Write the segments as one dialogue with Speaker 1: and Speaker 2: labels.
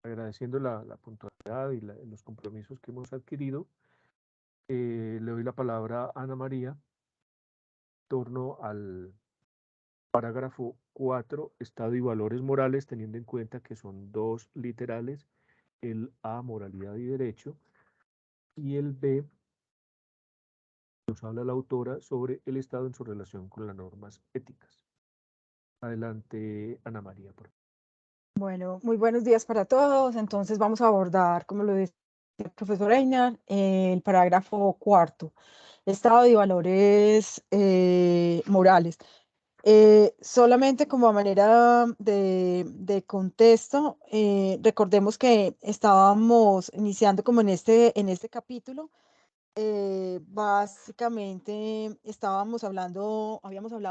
Speaker 1: agradeciendo la puntualidad y los compromisos que hemos adquirido, le doy la palabra a Ana María en torno al parágrafo 4, Estado y valores morales, teniendo en cuenta que son dos literales, el A, moralidad y derecho, y el B, nos habla la autora sobre el Estado en su relación con las normas éticas. Adelante, Ana María, por favor.
Speaker 2: Bueno, muy buenos días para todos. Entonces vamos a abordar, como lo decía el profesor Einar, el parágrafo cuarto, Estado y valores morales. Solamente como a manera de contexto, recordemos que estábamos iniciando como en este capítulo. Básicamente habíamos hablado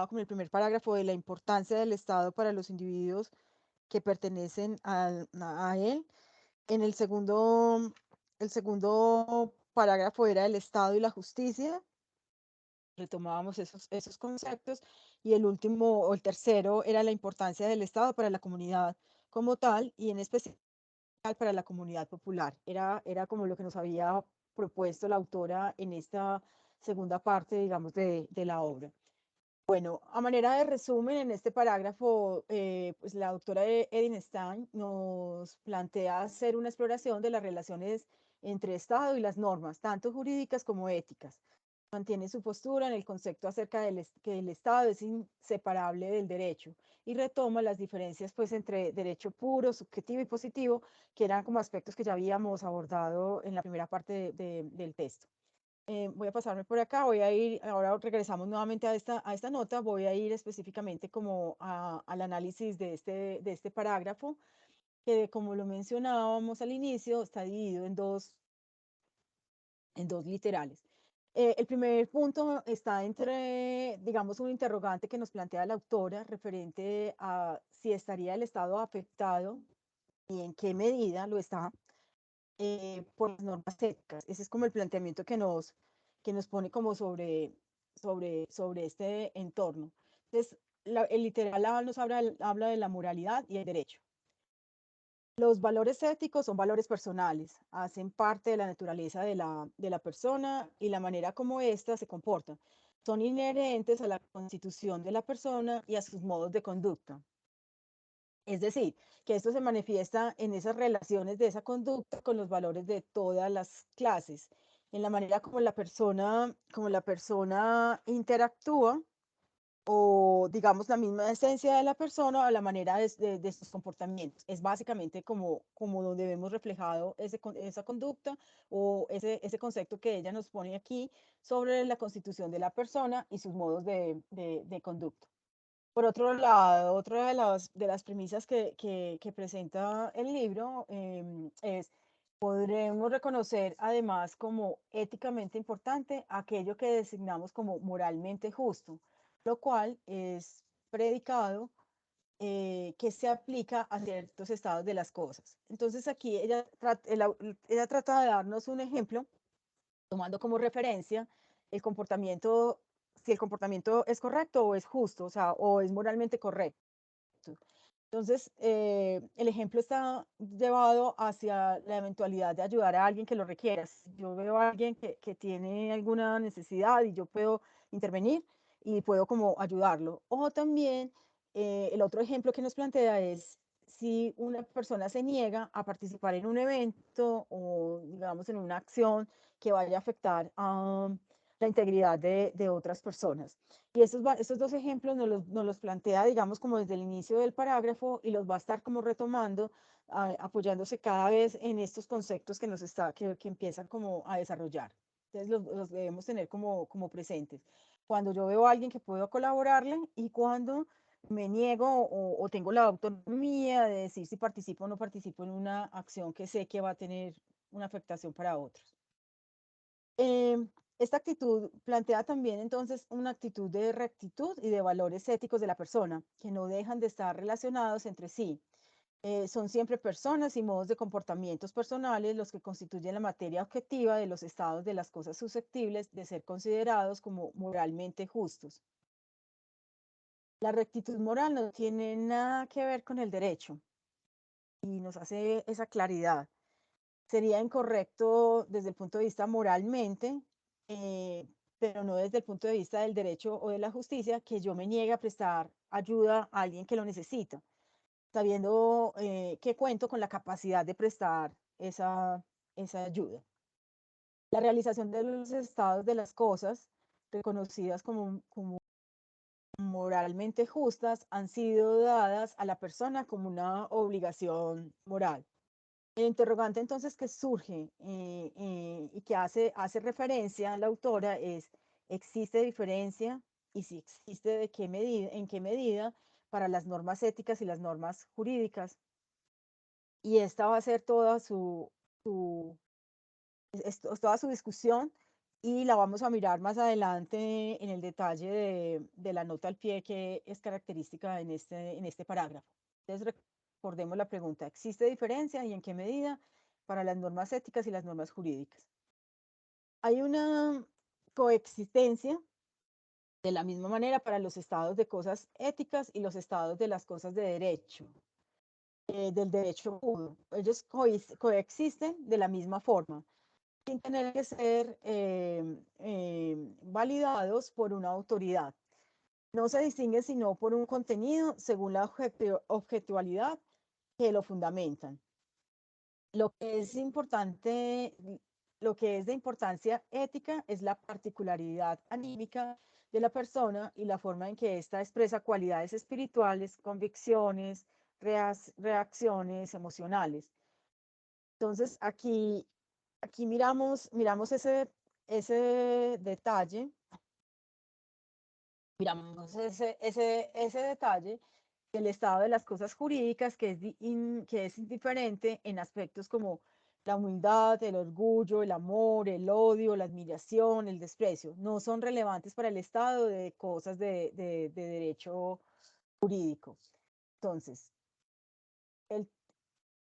Speaker 2: como en el primer parágrafo de la importancia del Estado para los individuos que pertenecen a él. En el segundo parágrafo era el Estado y la justicia, retomábamos esos conceptos, y el último o el tercero era la importancia del Estado para la comunidad como tal, y en especial para la comunidad popular. Era como lo que nos había propuesto la autora en esta segunda parte, digamos, de la obra. Bueno, a manera de resumen, en este parágrafo, pues la doctora Edith Stein nos plantea hacer una exploración de las relaciones entre Estado y las normas, tanto jurídicas como éticas. Mantiene su postura en el concepto acerca que el Estado es inseparable del derecho y retoma las diferencias pues, entre derecho puro, subjetivo y positivo, que eran como aspectos que ya habíamos abordado en la primera parte del texto. Voy a pasarme por acá, voy a ir, ahora regresamos nuevamente a esta nota, voy a ir específicamente como al análisis de este parágrafo, que como lo mencionábamos al inicio, está dividido en dos literales. El primer punto está entre, digamos, un interrogante que nos plantea la autora referente a si estaría el Estado afectado y en qué medida lo está por las normas éticas. Ese es como el planteamiento que nos pone como sobre este entorno. Entonces, el literal A nos habla de la moralidad y el derecho. Los valores éticos son valores personales, hacen parte de la naturaleza de la persona y la manera como ésta se comporta. Son inherentes a la constitución de la persona y a sus modos de conducta. Es decir, que esto se manifiesta en esas relaciones de esa conducta con los valores de todas las clases, en la manera como la persona interactúa o digamos la misma esencia de la persona o la manera de sus comportamientos. Es básicamente como donde vemos reflejado esa conducta o ese concepto que ella nos pone aquí sobre la constitución de la persona y sus modos de conducta. Por otro lado, otra de las premisas que presenta el libro es, podremos reconocer además como éticamente importante aquello que designamos como moralmente justo, lo cual es predicado que se aplica a ciertos estados de las cosas. Entonces aquí ella trata de darnos un ejemplo tomando como referencia el comportamiento, si el comportamiento es correcto o es justo, o sea, o es moralmente correcto. Entonces, el ejemplo está llevado hacia la eventualidad de ayudar a alguien que lo requiera. Si yo veo a alguien que tiene alguna necesidad y yo puedo intervenir y puedo como ayudarlo. O también, el otro ejemplo que nos plantea es si una persona se niega a participar en un evento o, digamos, en una acción que vaya a afectar a la integridad de otras personas. Y estos dos ejemplos nos los plantea, digamos, como desde el inicio del parágrafo y los va a estar como retomando, apoyándose cada vez en estos conceptos que empiezan como a desarrollar. Entonces los debemos tener como presentes. Cuando yo veo a alguien que puedo colaborarle y cuando me niego o tengo la autonomía de decir si participo o no participo en una acción que sé que va a tener una afectación para otros. Esta actitud plantea también entonces una actitud de rectitud y de valores éticos de la persona, que no dejan de estar relacionados entre sí. Son siempre personas y modos de comportamientos personales los que constituyen la materia objetiva de los estados de las cosas susceptibles de ser considerados como moralmente justos. La rectitud moral no tiene nada que ver con el derecho. y nos hace esa claridad. Sería incorrecto desde el punto de vista moralmente, pero no desde el punto de vista del derecho o de la justicia, que yo me niegue a prestar ayuda a alguien que lo necesita, sabiendo que cuento con la capacidad de prestar esa ayuda. La realización de los estados de las cosas, reconocidas como moralmente justas, han sido dadas a la persona como una obligación moral. El interrogante entonces que surge y que hace referencia a la autora es, ¿existe diferencia? Y si existe, ¿de qué medida, en qué medida para las normas éticas y las normas jurídicas? Y esta va a ser toda toda su discusión y la vamos a mirar más adelante en el detalle de la nota al pie que es característica en este parágrafo. Entonces, recordemos la pregunta, ¿existe diferencia y en qué medida para las normas éticas y las normas jurídicas? Hay una coexistencia de la misma manera para los estados de cosas éticas y los estados de las cosas de derecho, del derecho puro. Ellos coexisten de la misma forma, sin tener que ser validados por una autoridad. No se distinguen sino por un contenido según la objetividad que lo fundamentan. Lo que es importante, lo que es de importancia ética es la particularidad anímica de la persona y la forma en que ésta expresa cualidades espirituales, convicciones, reacciones emocionales. Entonces, aquí miramos ese detalle, miramos ese detalle del estado de las cosas jurídicas que es indiferente en aspectos como la humildad, el orgullo, el amor, el odio, la admiración, el desprecio. No son relevantes para el estado de cosas de derecho jurídico. Entonces, el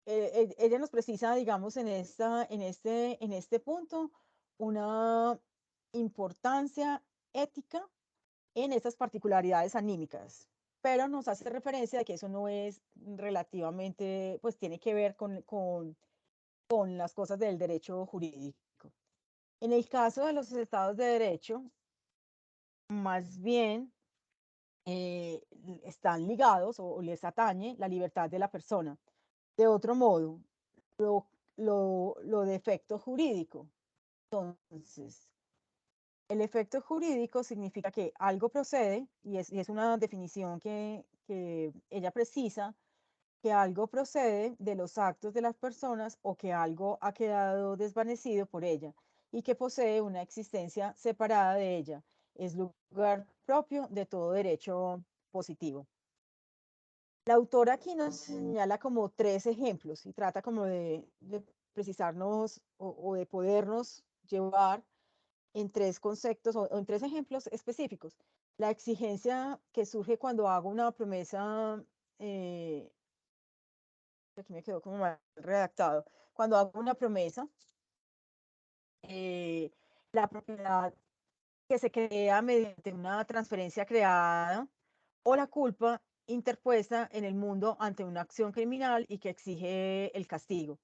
Speaker 2: ella nos precisa, digamos, en este punto, una importancia ética en estas particularidades anímicas, pero nos hace referencia de que eso no es relativamente, pues tiene que ver con las cosas del derecho jurídico. En el caso de los estados de derecho, más bien están ligados o les atañe la libertad de la persona. De otro modo, lo de efecto jurídico. Entonces, el efecto jurídico significa que algo procede, y es una definición que ella precisa, que algo procede de los actos de las personas o que algo ha quedado desvanecido por ella y que posee una existencia separada de ella. Es lugar propio de todo derecho positivo. La autora aquí nos señala como tres ejemplos y trata como de precisarnos o de podernos llevar en tres conceptos o en tres ejemplos específicos. La exigencia que surge cuando hago una promesa, aquí me quedó como mal redactado, cuando hago una promesa, la propiedad que se crea mediante una transferencia creada o la culpa interpuesta en el mundo ante una acción criminal y que exige el castigo,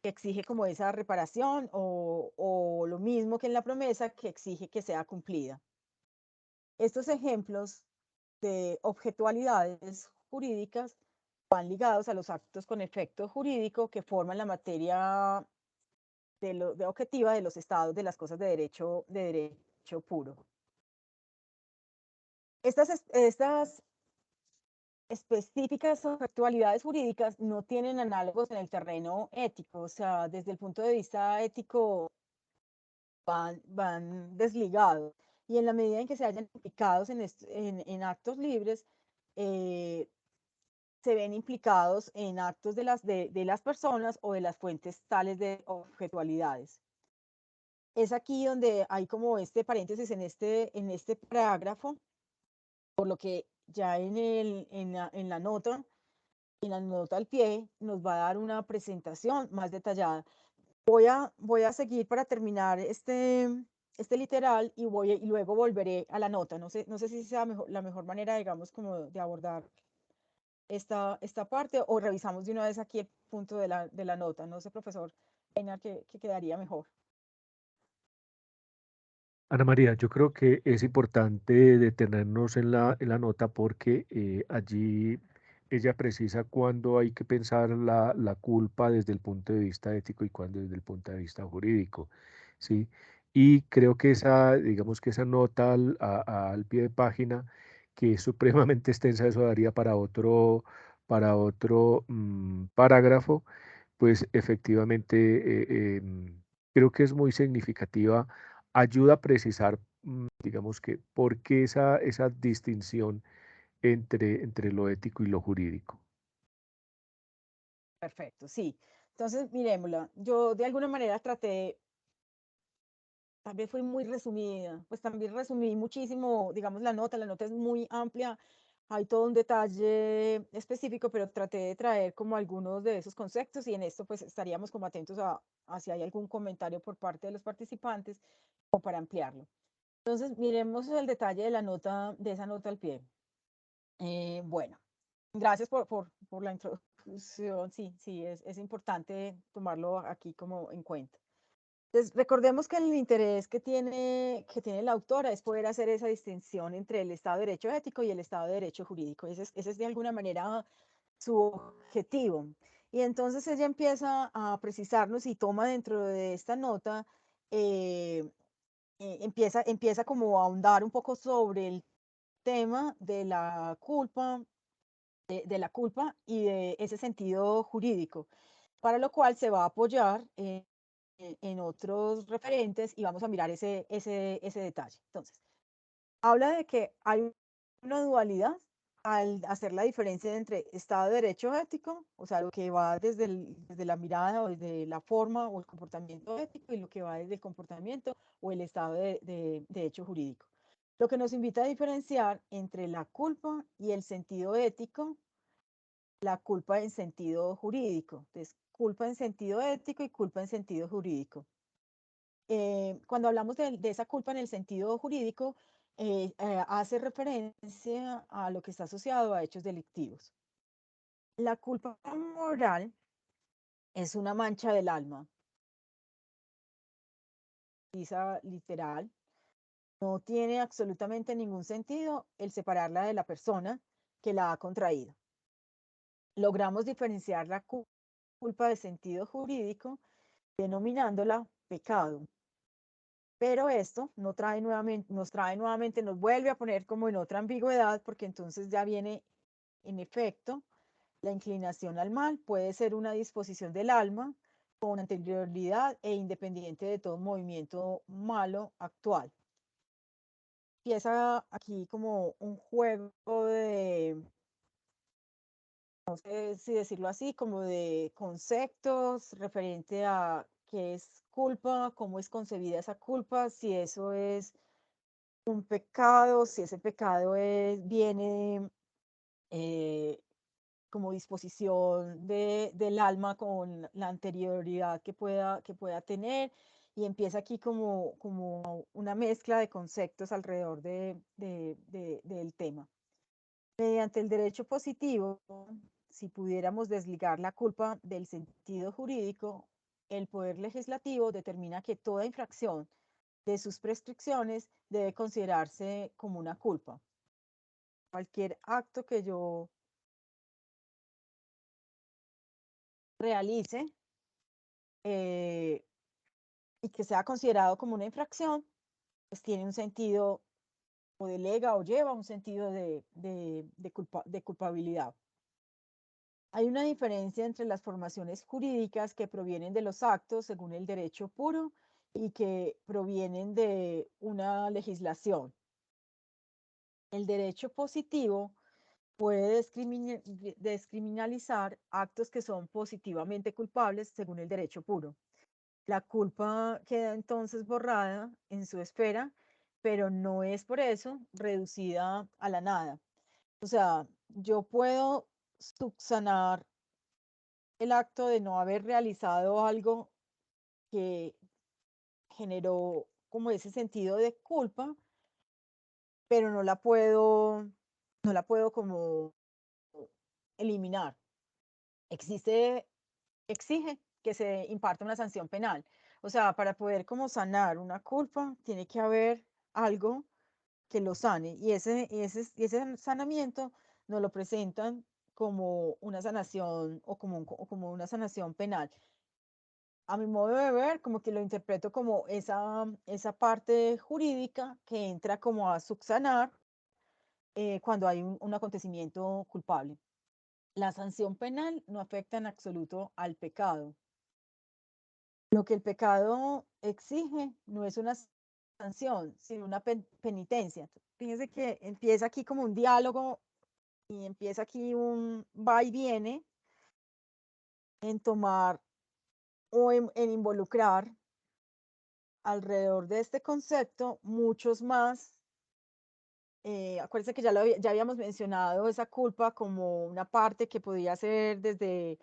Speaker 2: que exige como esa reparación o lo mismo que en la promesa que exige que sea cumplida. Estos ejemplos de objetualidades jurídicas van ligados a los actos con efecto jurídico que forman la materia de objetiva de los estados de las cosas de derecho puro. Estas específicas objetualidades jurídicas no tienen análogos en el terreno ético, o sea, desde el punto de vista ético van desligados. Y en la medida en que se hayan implicados en actos libres, se ven implicados en actos de las personas o de las fuentes tales de objetualidades. Es aquí donde hay como este paréntesis en este parágrafo, por lo que ya en la nota al pie nos va a dar una presentación más detallada. Voy a seguir para terminar este literal y luego volveré a la nota. No sé si sea la mejor manera, digamos, como de abordar esta parte o revisamos de una vez aquí el punto de la nota. No sé, profesor Einar, que quedaría mejor.
Speaker 1: Ana María, yo creo que es importante detenernos en la nota porque allí ella precisa cuándo hay que pensar la culpa desde el punto de vista ético y cuándo desde el punto de vista jurídico, ¿sí? Y creo que esa, digamos que esa nota al pie de página, que es supremamente extensa, eso daría para otro parágrafo, pues efectivamente creo que es muy significativa, ayuda a precisar, digamos que, por qué esa distinción entre lo ético y lo jurídico.
Speaker 2: Perfecto, sí. Entonces, miremosla. Yo de alguna manera traté, tal vez fui muy resumida, pues también resumí muchísimo, digamos, la nota es muy amplia, hay todo un detalle específico, pero traté de traer como algunos de esos conceptos y en esto pues estaríamos como atentos a si hay algún comentario por parte de los participantes o para ampliarlo. Entonces, miremos el detalle de la nota, de esa nota al pie. Bueno, gracias por la introducción. Sí, sí, es importante tomarlo aquí como en cuenta. Entonces, recordemos que el interés que tiene la autora es poder hacer esa distinción entre el Estado de Derecho ético y el Estado de Derecho jurídico. Ese es de alguna manera su objetivo. Y entonces ella empieza a precisarnos y toma dentro de esta nota, eh, empieza como a ahondar un poco sobre el tema de la culpa, de la culpa y de ese sentido jurídico, para lo cual se va a apoyar en otros referentes y vamos a mirar ese detalle. Entonces, habla de que hay una dualidad al hacer la diferencia entre Estado de Derecho ético, o sea, lo que va desde la mirada o desde la forma o el comportamiento ético y lo que va desde el comportamiento o el Estado de Derecho jurídico. Lo que nos invita a diferenciar entre la culpa y el sentido ético, la culpa en sentido jurídico. Entonces, culpa en sentido ético y culpa en sentido jurídico. Cuando hablamos de esa culpa en el sentido jurídico, hace referencia a lo que está asociado a hechos delictivos. La culpa moral es una mancha del alma, quizá literal, no tiene absolutamente ningún sentido el separarla de la persona que la ha contraído. Logramos diferenciar la culpa de sentido jurídico denominándola pecado. Pero esto no trae nuevamente, nos vuelve a poner como en otra ambigüedad, porque entonces ya viene en efecto la inclinación al mal, puede ser una disposición del alma con anterioridad e independiente de todo movimiento malo actual. Empieza aquí como un juego de, no sé si decirlo así, como de conceptos referente a qué es culpa, cómo es concebida esa culpa, si eso es un pecado, si ese pecado viene eh, como disposición del alma con la anterioridad que pueda tener, y empieza aquí como una mezcla de conceptos alrededor del tema. Mediante el derecho positivo, si pudiéramos desligar la culpa del sentido jurídico, el poder legislativo determina que toda infracción de sus prescripciones debe considerarse como una culpa. Cualquier acto que yo realice y que sea considerado como una infracción, pues tiene un sentido o delega o lleva un sentido de culpabilidad. Hay una diferencia entre las formaciones jurídicas que provienen de los actos según el derecho puro y que provienen de una legislación. El derecho positivo puede descriminalizar actos que son positivamente culpables según el derecho puro. La culpa queda entonces borrada en su esfera, pero no es por eso reducida a la nada. O sea, yo puedo subsanar el acto de no haber realizado algo que generó como ese sentido de culpa, pero no la puedo como eliminar. Exige que se imparta una sanción penal. O sea, para poder como sanar una culpa, tiene que haber algo que lo sane. Y ese sanamiento nos lo presentan como una sanación o como una sanación penal. A mi modo de ver, como que lo interpreto como esa parte jurídica que entra como a subsanar cuando hay un acontecimiento culpable. La sanción penal no afecta en absoluto al pecado. Lo que el pecado exige no es una sanción, sino una penitencia. Fíjense que empieza aquí como un diálogo y empieza aquí un va y viene en tomar o en involucrar alrededor de este concepto muchos más. Acuérdense que ya habíamos mencionado esa culpa como una parte que podía ser desde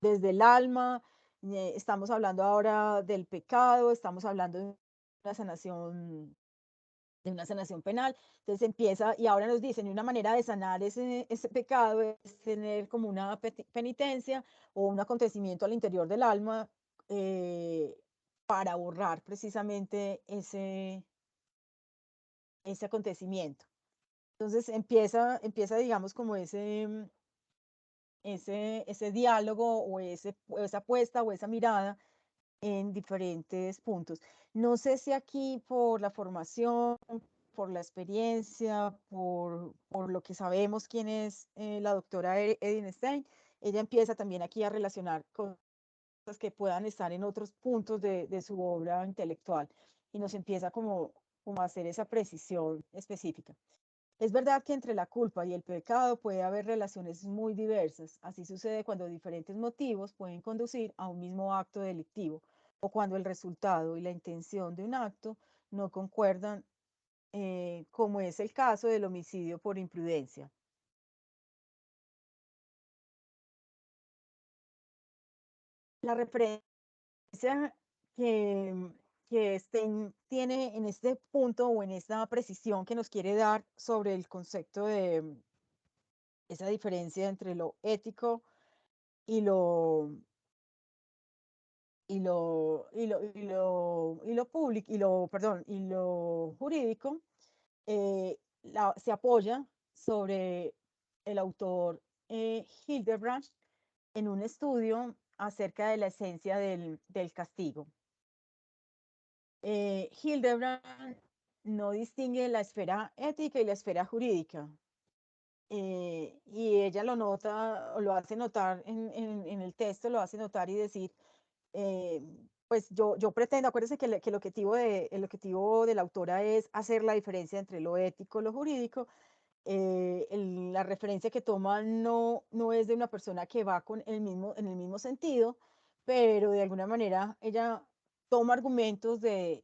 Speaker 2: el alma. Estamos hablando ahora del pecado, estamos hablando de una sanación penal. Entonces empieza, y ahora nos dicen, y una manera de sanar ese pecado es tener como una penitencia o un acontecimiento al interior del alma para borrar precisamente ese acontecimiento. Entonces empieza, digamos, como ese diálogo o esa apuesta o esa mirada en diferentes puntos. No sé si aquí por la formación, por la experiencia, por lo que sabemos quién es la doctora Edith Stein, ella empieza también aquí a relacionar cosas que puedan estar en otros puntos de su obra intelectual y nos empieza como a hacer esa precisión específica. Es verdad que entre la culpa y el pecado puede haber relaciones muy diversas. Así sucede cuando diferentes motivos pueden conducir a un mismo acto delictivo o cuando el resultado y la intención de un acto no concuerdan, como es el caso del homicidio por imprudencia. La referencia que, que Stein tiene en este punto o en esta precisión que nos quiere dar sobre el concepto de esa diferencia entre lo ético y lo público y lo jurídico se apoya sobre el autor Hildebrand en un estudio acerca de la esencia del castigo. Hildebrand no distingue la esfera ética y la esfera jurídica. Y ella lo nota, o lo hace notar en el texto, lo hace notar y decir, eh, pues yo pretendo, acuérdense que el objetivo de la autora es hacer la diferencia entre lo ético y lo jurídico. La referencia que toma no es de una persona que va en el mismo sentido, pero de alguna manera ella toma argumentos de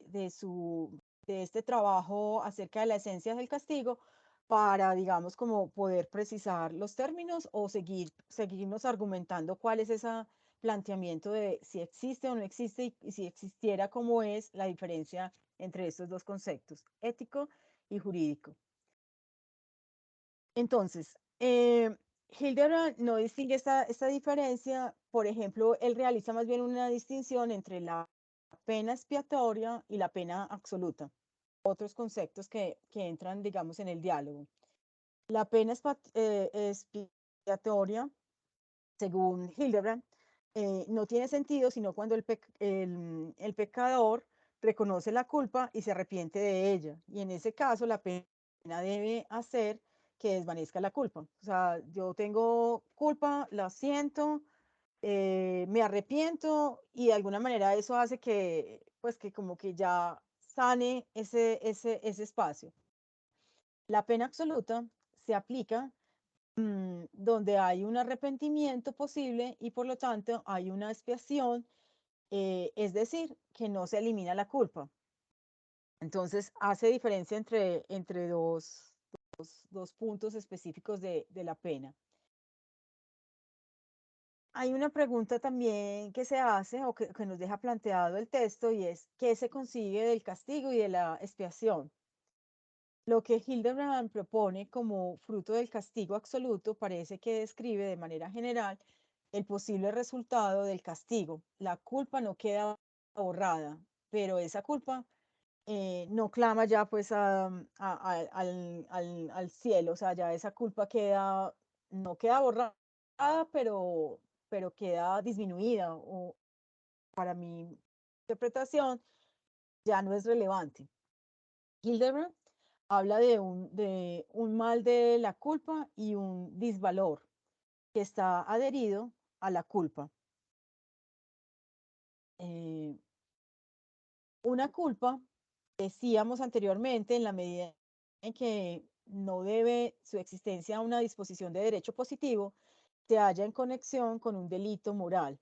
Speaker 2: este trabajo acerca de la esencia del castigo para, digamos, como poder precisar los términos o seguirnos argumentando cuál es ese planteamiento de si existe o no existe y si existiera, cómo es la diferencia entre estos dos conceptos, ético y jurídico. Entonces, Hildebrand no distingue esta diferencia. Por ejemplo, él realiza más bien una distinción entre la pena expiatoria y la pena absoluta. Otros conceptos que entran, digamos, en el diálogo. La pena expiatoria, según Hildebrand, no tiene sentido sino cuando el pecador reconoce la culpa y se arrepiente de ella. Y en ese caso, la pena debe hacer que desvanezca la culpa. O sea, yo tengo culpa, la siento, me arrepiento y de alguna manera eso hace pues que como que ya sane ese espacio. La pena absoluta se aplica donde hay un arrepentimiento posible y por lo tanto hay una expiación, es decir, que no se elimina la culpa. Entonces hace diferencia entre dos puntos específicos de la pena. Hay una pregunta también que se hace o que nos deja planteado el texto y es, ¿qué se consigue del castigo y de la expiación? Lo que Hildebrand propone como fruto del castigo absoluto parece que describe de manera general el posible resultado del castigo. La culpa no queda borrada, pero esa culpa no clama ya pues al cielo, o sea, ya esa culpa queda, no queda borrada, pero queda disminuida, o para mi interpretación ya no es relevante. Hildebrand habla de un mal de la culpa y un disvalor que está adherido a la culpa. Una culpa, decíamos anteriormente, en la medida en que no debe su existencia a una disposición de derecho positivo, se halla en conexión con un delito moral.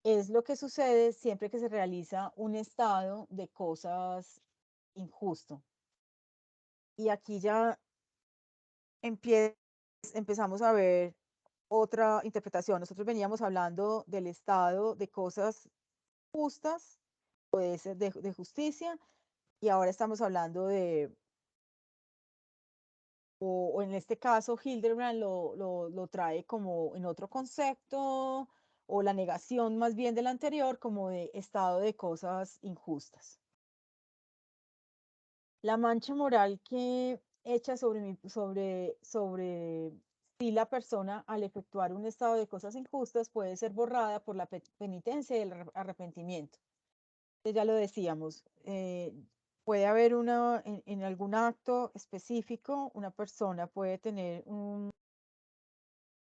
Speaker 2: Es lo que sucede siempre que se realiza un estado de cosas injusto. Y aquí ya empezamos a ver otra interpretación. Nosotros veníamos hablando del estado de cosas justas, puede ser de justicia, y ahora estamos hablando o en este caso Hildebrand lo trae como en otro concepto, o la negación más bien del anterior, como de estado de cosas injustas. La mancha moral que echa sobre si la persona al efectuar un estado de cosas injustas puede ser borrada por la penitencia y el arrepentimiento. Ya lo decíamos, puede haber en algún acto específico, una persona puede tener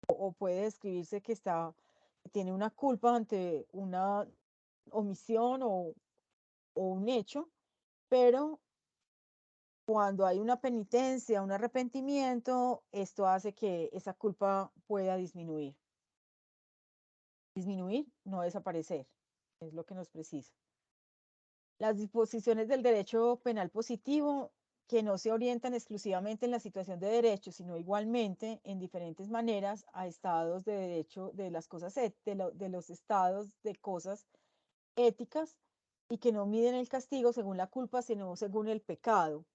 Speaker 2: o puede describirse que tiene una culpa ante una omisión o un hecho, pero cuando hay una penitencia, un arrepentimiento, esto hace que esa culpa pueda disminuir. Disminuir, no desaparecer, es lo que nos precisa. Las disposiciones del derecho penal positivo, que no se orientan exclusivamente en la situación de derecho, sino igualmente en diferentes maneras a estados de derecho de las cosas, de los estados de cosas éticas, y que no miden el castigo según la culpa, sino según el pecado,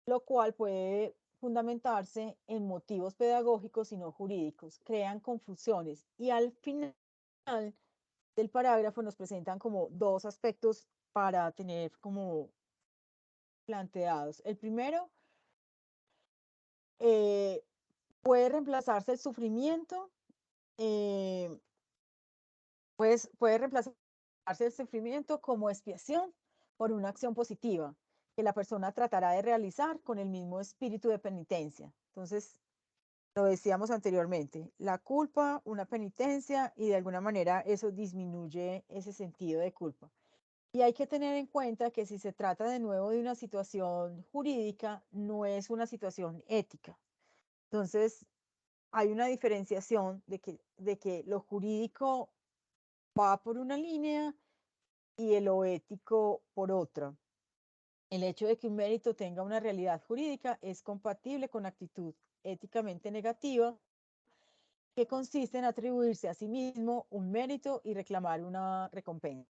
Speaker 2: lo cual puede fundamentarse en motivos pedagógicos y no jurídicos, crean confusiones, y al final del parágrafo nos presentan como dos aspectos para tener como planteados. El primero, eh, puede reemplazarse el sufrimiento, eh, puede reemplazarse el sufrimiento como expiación por una acción positiva que la persona tratará de realizar con el mismo espíritu de penitencia. Entonces, lo decíamos anteriormente, la culpa, una penitencia, y de alguna manera eso disminuye ese sentido de culpa. Y hay que tener en cuenta que si se trata de nuevo de una situación jurídica, no es una situación ética. Entonces, hay una diferenciación de que lo jurídico va por una línea y lo ético por otra. El hecho de que un mérito tenga una realidad jurídica es compatible con actitud éticamente negativa, que consiste en atribuirse a sí mismo un mérito y reclamar una recompensa.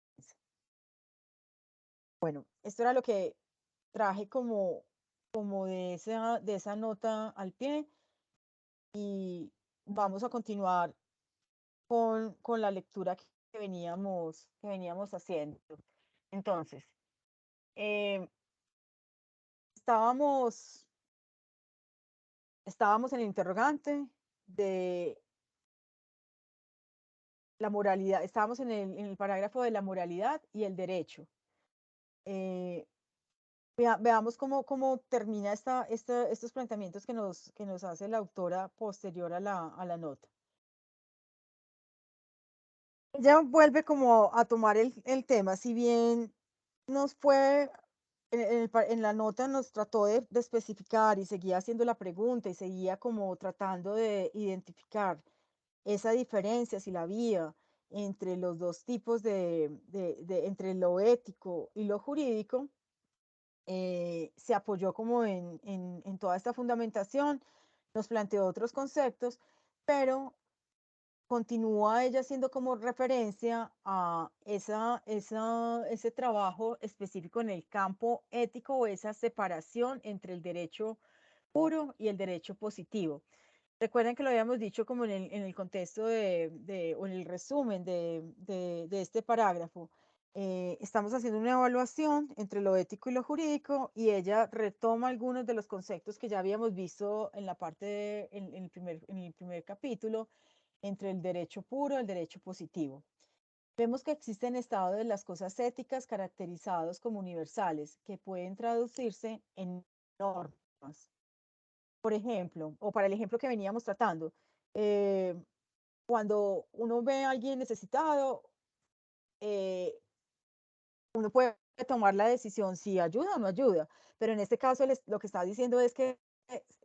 Speaker 2: Bueno, esto era lo que traje como de esa nota al pie, y vamos a continuar con la lectura que veníamos haciendo. Entonces, eh, estábamos, estábamos en el interrogante de la moralidad, estábamos en el parágrafo de la moralidad y el derecho. Eh, veamos cómo termina estos planteamientos que nos hace la autora posterior a a la nota. Ella vuelve como a tomar el tema, si bien nos fue, en la nota nos trató de especificar y seguía haciendo la pregunta y seguía como tratando de identificar esa diferencia, si la había, entre los dos tipos entre lo ético y lo jurídico. Se apoyó como en toda esta fundamentación, nos planteó otros conceptos, pero continúa ella siendo como referencia a ese trabajo específico en el campo ético o esa separación entre el derecho puro y el derecho positivo. Recuerden que lo habíamos dicho como en el contexto o en el resumen de este parágrafo. Estamos haciendo una evaluación entre lo ético y lo jurídico y ella retoma algunos de los conceptos que ya habíamos visto en la parte en el primer capítulo entre el derecho puro y el derecho positivo. Vemos que existen estados de las cosas éticas caracterizados como universales que pueden traducirse en normas. Por ejemplo, o para el ejemplo que veníamos tratando, eh, cuando uno ve a alguien necesitado, eh, uno puede tomar la decisión si ayuda o no ayuda, pero en este caso lo que está diciendo es que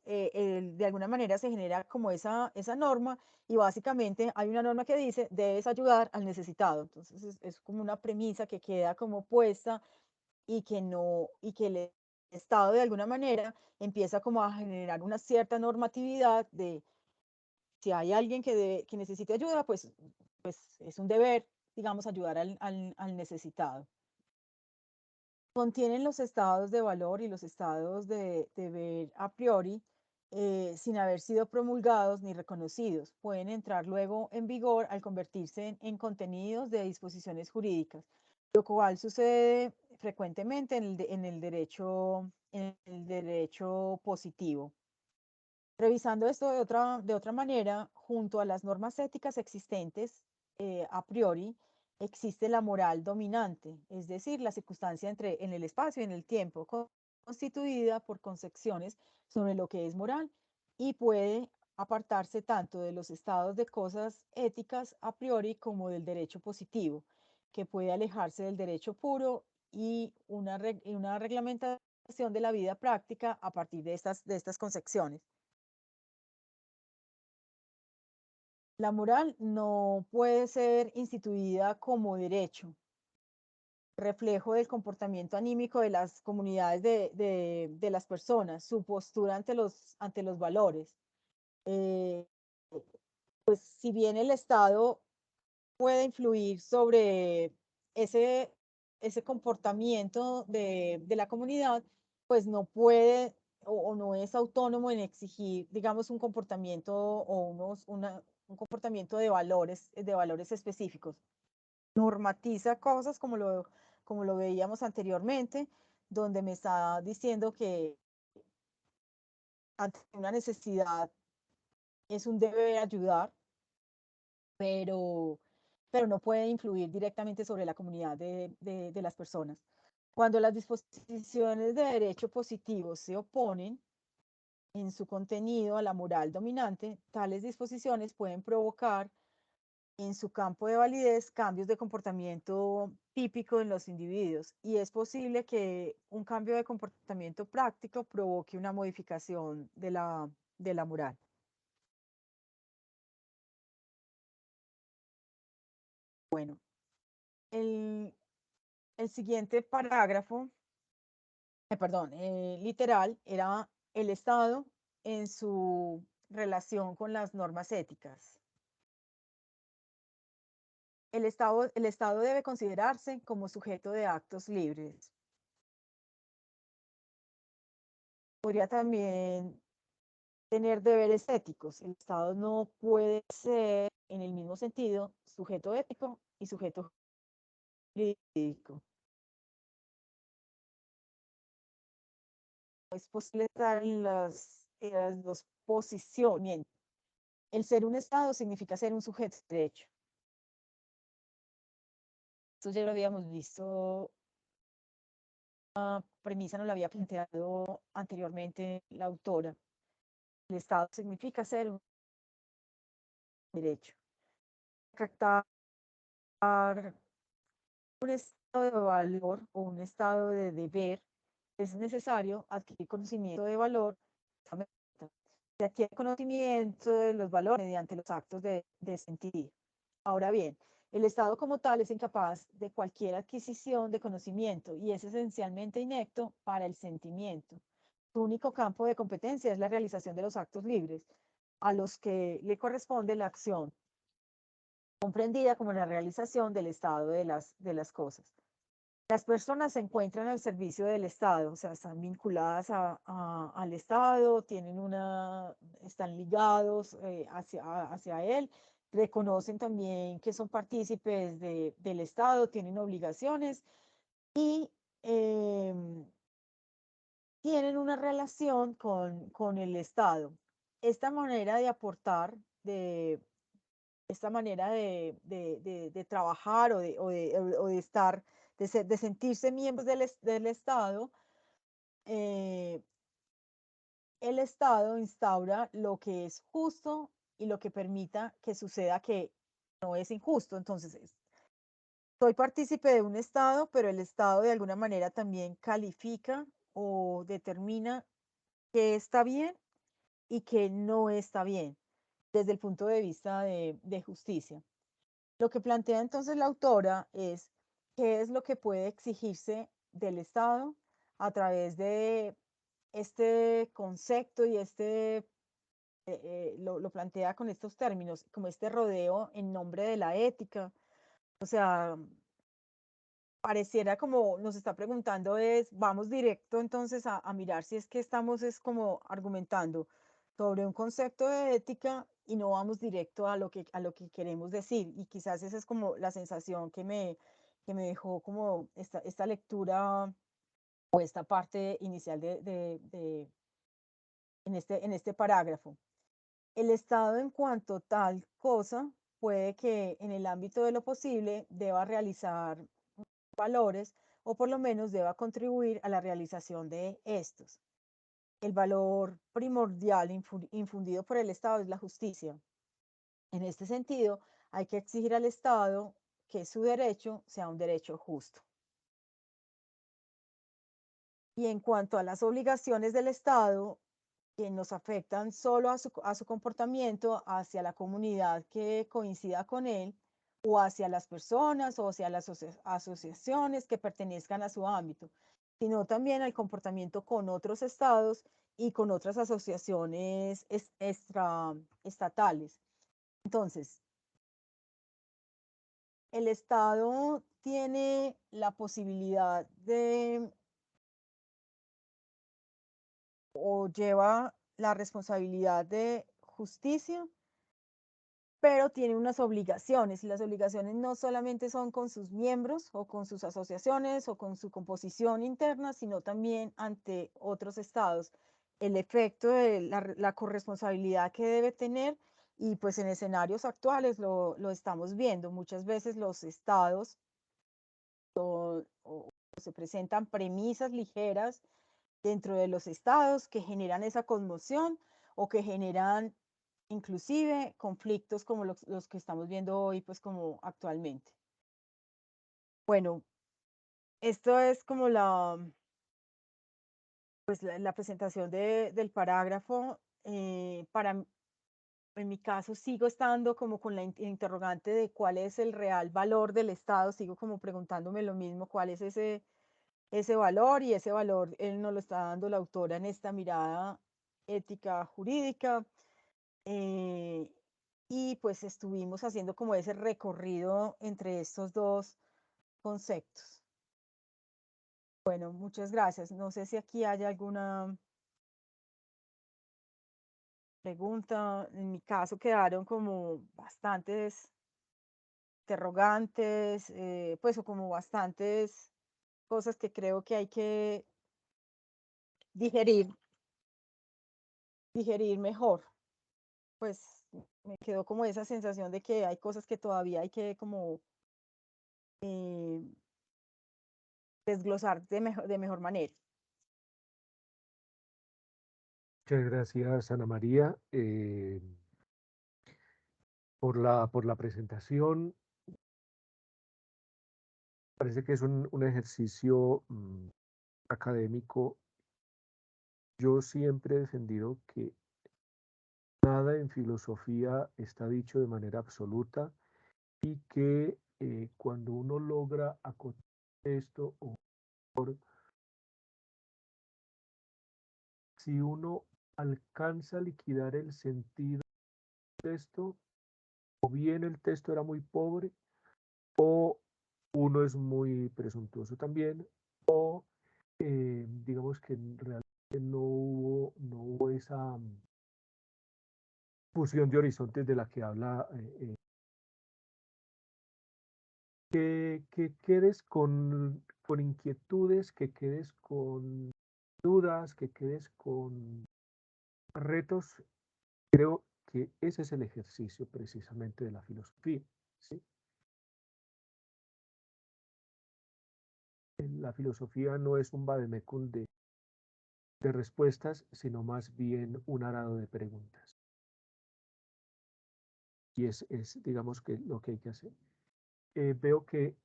Speaker 2: de alguna manera se genera como esa norma y básicamente hay una norma que dice debes ayudar al necesitado. Entonces es como una premisa que queda como puesta y que no, y que el Estado de alguna manera empieza como a generar una cierta normatividad de si hay alguien que necesite ayuda, pues es un deber, digamos, ayudar al necesitado. Contienen los estados de valor y los estados de deber a priori sin haber sido promulgados ni reconocidos. Pueden entrar luego en vigor al convertirse en contenidos de disposiciones jurídicas, lo cual sucede frecuentemente en el derecho positivo. Revisando esto de otra manera, junto a las normas éticas existentes a priori, existe la moral dominante, es decir, la circunstancia en el espacio y en el tiempo, constituida por concepciones sobre lo que es moral y puede apartarse tanto de los estados de cosas éticas a priori como del derecho positivo, que puede alejarse del derecho puro y una reglamentación de la vida práctica a partir de estas concepciones. La moral no puede ser instituida como derecho, reflejo del comportamiento anímico de las comunidades de las personas, su postura ante los valores. Eh, pues si bien el Estado puede influir sobre ese, ese comportamiento de la comunidad, pues no puede o no es autónomo en exigir, digamos, un comportamiento o un comportamiento de valores específicos. Normatiza cosas como lo veíamos anteriormente, donde me está diciendo que ante una necesidad es un deber ayudar, pero, pero no puede influir directamente sobre la comunidad de las personas. Cuando las disposiciones de derecho positivo se oponen en su contenido a la moral dominante, tales disposiciones pueden provocar en su campo de validez cambios de comportamiento típico en los individuos y es posible que un cambio de comportamiento práctico provoque una modificación de la moral. Bueno, el, el siguiente parágrafo, perdón, literal, era el Estado en su relación con las normas éticas. El Estado debe considerarse como sujeto de actos libres. Podría también tener deberes éticos. El Estado no puede ser, en el mismo sentido, sujeto ético y sujeto jurídico. No es posible estar en las dos posiciones. El ser un Estado significa ser un sujeto de derecho. Esto ya lo habíamos visto, una premisa nos la había planteado anteriormente la autora. El Estado significa ser un derecho. Tratar un estado de valor o un estado de deber, es necesario adquirir conocimiento de valor. Se adquiere conocimiento de los valores mediante los actos de sentir. Ahora bien, el Estado como tal es incapaz de cualquier adquisición de conocimiento y es esencialmente inepto para el sentimiento. Su único campo de competencia es la realización de los actos libres, a los que le corresponde la acción comprendida como la realización del estado de las cosas. Las personas se encuentran al servicio del Estado, o sea, están vinculadas al Estado, están ligados hacia él, reconocen también que son partícipes del Estado, tienen obligaciones y tienen una relación con el Estado. Esta manera de aportar, esta manera de trabajar o de estar, de sentirse miembros del Estado, el Estado instaura lo que es justo y lo que permita que suceda que no es injusto. Entonces, soy partícipe de un Estado, pero el Estado de alguna manera también califica o determina qué está bien y qué no está bien desde el punto de vista de justicia. Lo que plantea entonces la autora es qué es lo que puede exigirse del Estado a través de este concepto y lo plantea con estos términos, como este rodeo en nombre de la ética. O sea, pareciera como nos está preguntando vamos directo entonces a mirar si es que estamos como argumentando sobre un concepto de ética y no vamos directo a lo que queremos decir. Y quizás esa es como la sensación que me dejó como esta lectura o esta parte inicial en este parágrafo. El Estado en cuanto tal cosa puede que en el ámbito de lo posible deba realizar valores o por lo menos deba contribuir a la realización de estos. El valor primordial infundido por el Estado es la justicia. En este sentido, hay que exigir al Estado que su derecho sea un derecho justo. Y en cuanto a las obligaciones del Estado, que nos afectan solo a su comportamiento hacia la comunidad que coincida con él, o hacia las personas o hacia las asociaciones que pertenezcan a su ámbito, sino también al comportamiento con otros estados y con otras asociaciones estatales. Entonces, el Estado tiene la posibilidad o lleva la responsabilidad de justicia, pero tiene unas obligaciones y las obligaciones no solamente son con sus miembros o con sus asociaciones o con su composición interna, sino también ante otros estados. El efecto de la corresponsabilidad que debe tener y pues en escenarios actuales lo estamos viendo. Muchas veces los estados o se presentan premisas ligeras dentro de los estados que generan esa conmoción o que generan inclusive conflictos como los que estamos viendo hoy, pues como actualmente. Bueno, esto es como pues la presentación del parágrafo. En mi caso, sigo estando como con la interrogante de cuál es el real valor del Estado, sigo como preguntándome lo mismo, cuál es ese valor, y ese valor él nos lo está dando la autora en esta mirada ética jurídica. Y pues estuvimos haciendo como ese recorrido entre estos dos conceptos. Bueno, muchas gracias. No sé si aquí hay alguna pregunta. En mi caso quedaron como bastantes interrogantes, pues o como bastantes cosas que creo que hay que digerir, digerir mejor. Pues me quedó como esa sensación de que hay cosas que todavía hay que como eh, desglosar de mejor manera.
Speaker 1: Muchas gracias, Ana María, por la presentación. Parece que es un ejercicio académico. Yo siempre he defendido que nada en filosofía está dicho de manera absoluta y que cuando uno logra acotar esto, o si uno alcanza a liquidar el sentido de esto, o bien el texto era muy pobre, o uno es muy presuntuoso también, o digamos que realmente no hubo esa fusión de horizontes de la que habla. Que quedes con inquietudes, que quedes con dudas, que quedes con retos. Creo que ese es el ejercicio precisamente de la filosofía, ¿sí? La filosofía no es un vademecum de respuestas, sino más bien un arado de preguntas. Y es, digamos, que lo que hay que hacer. Veo que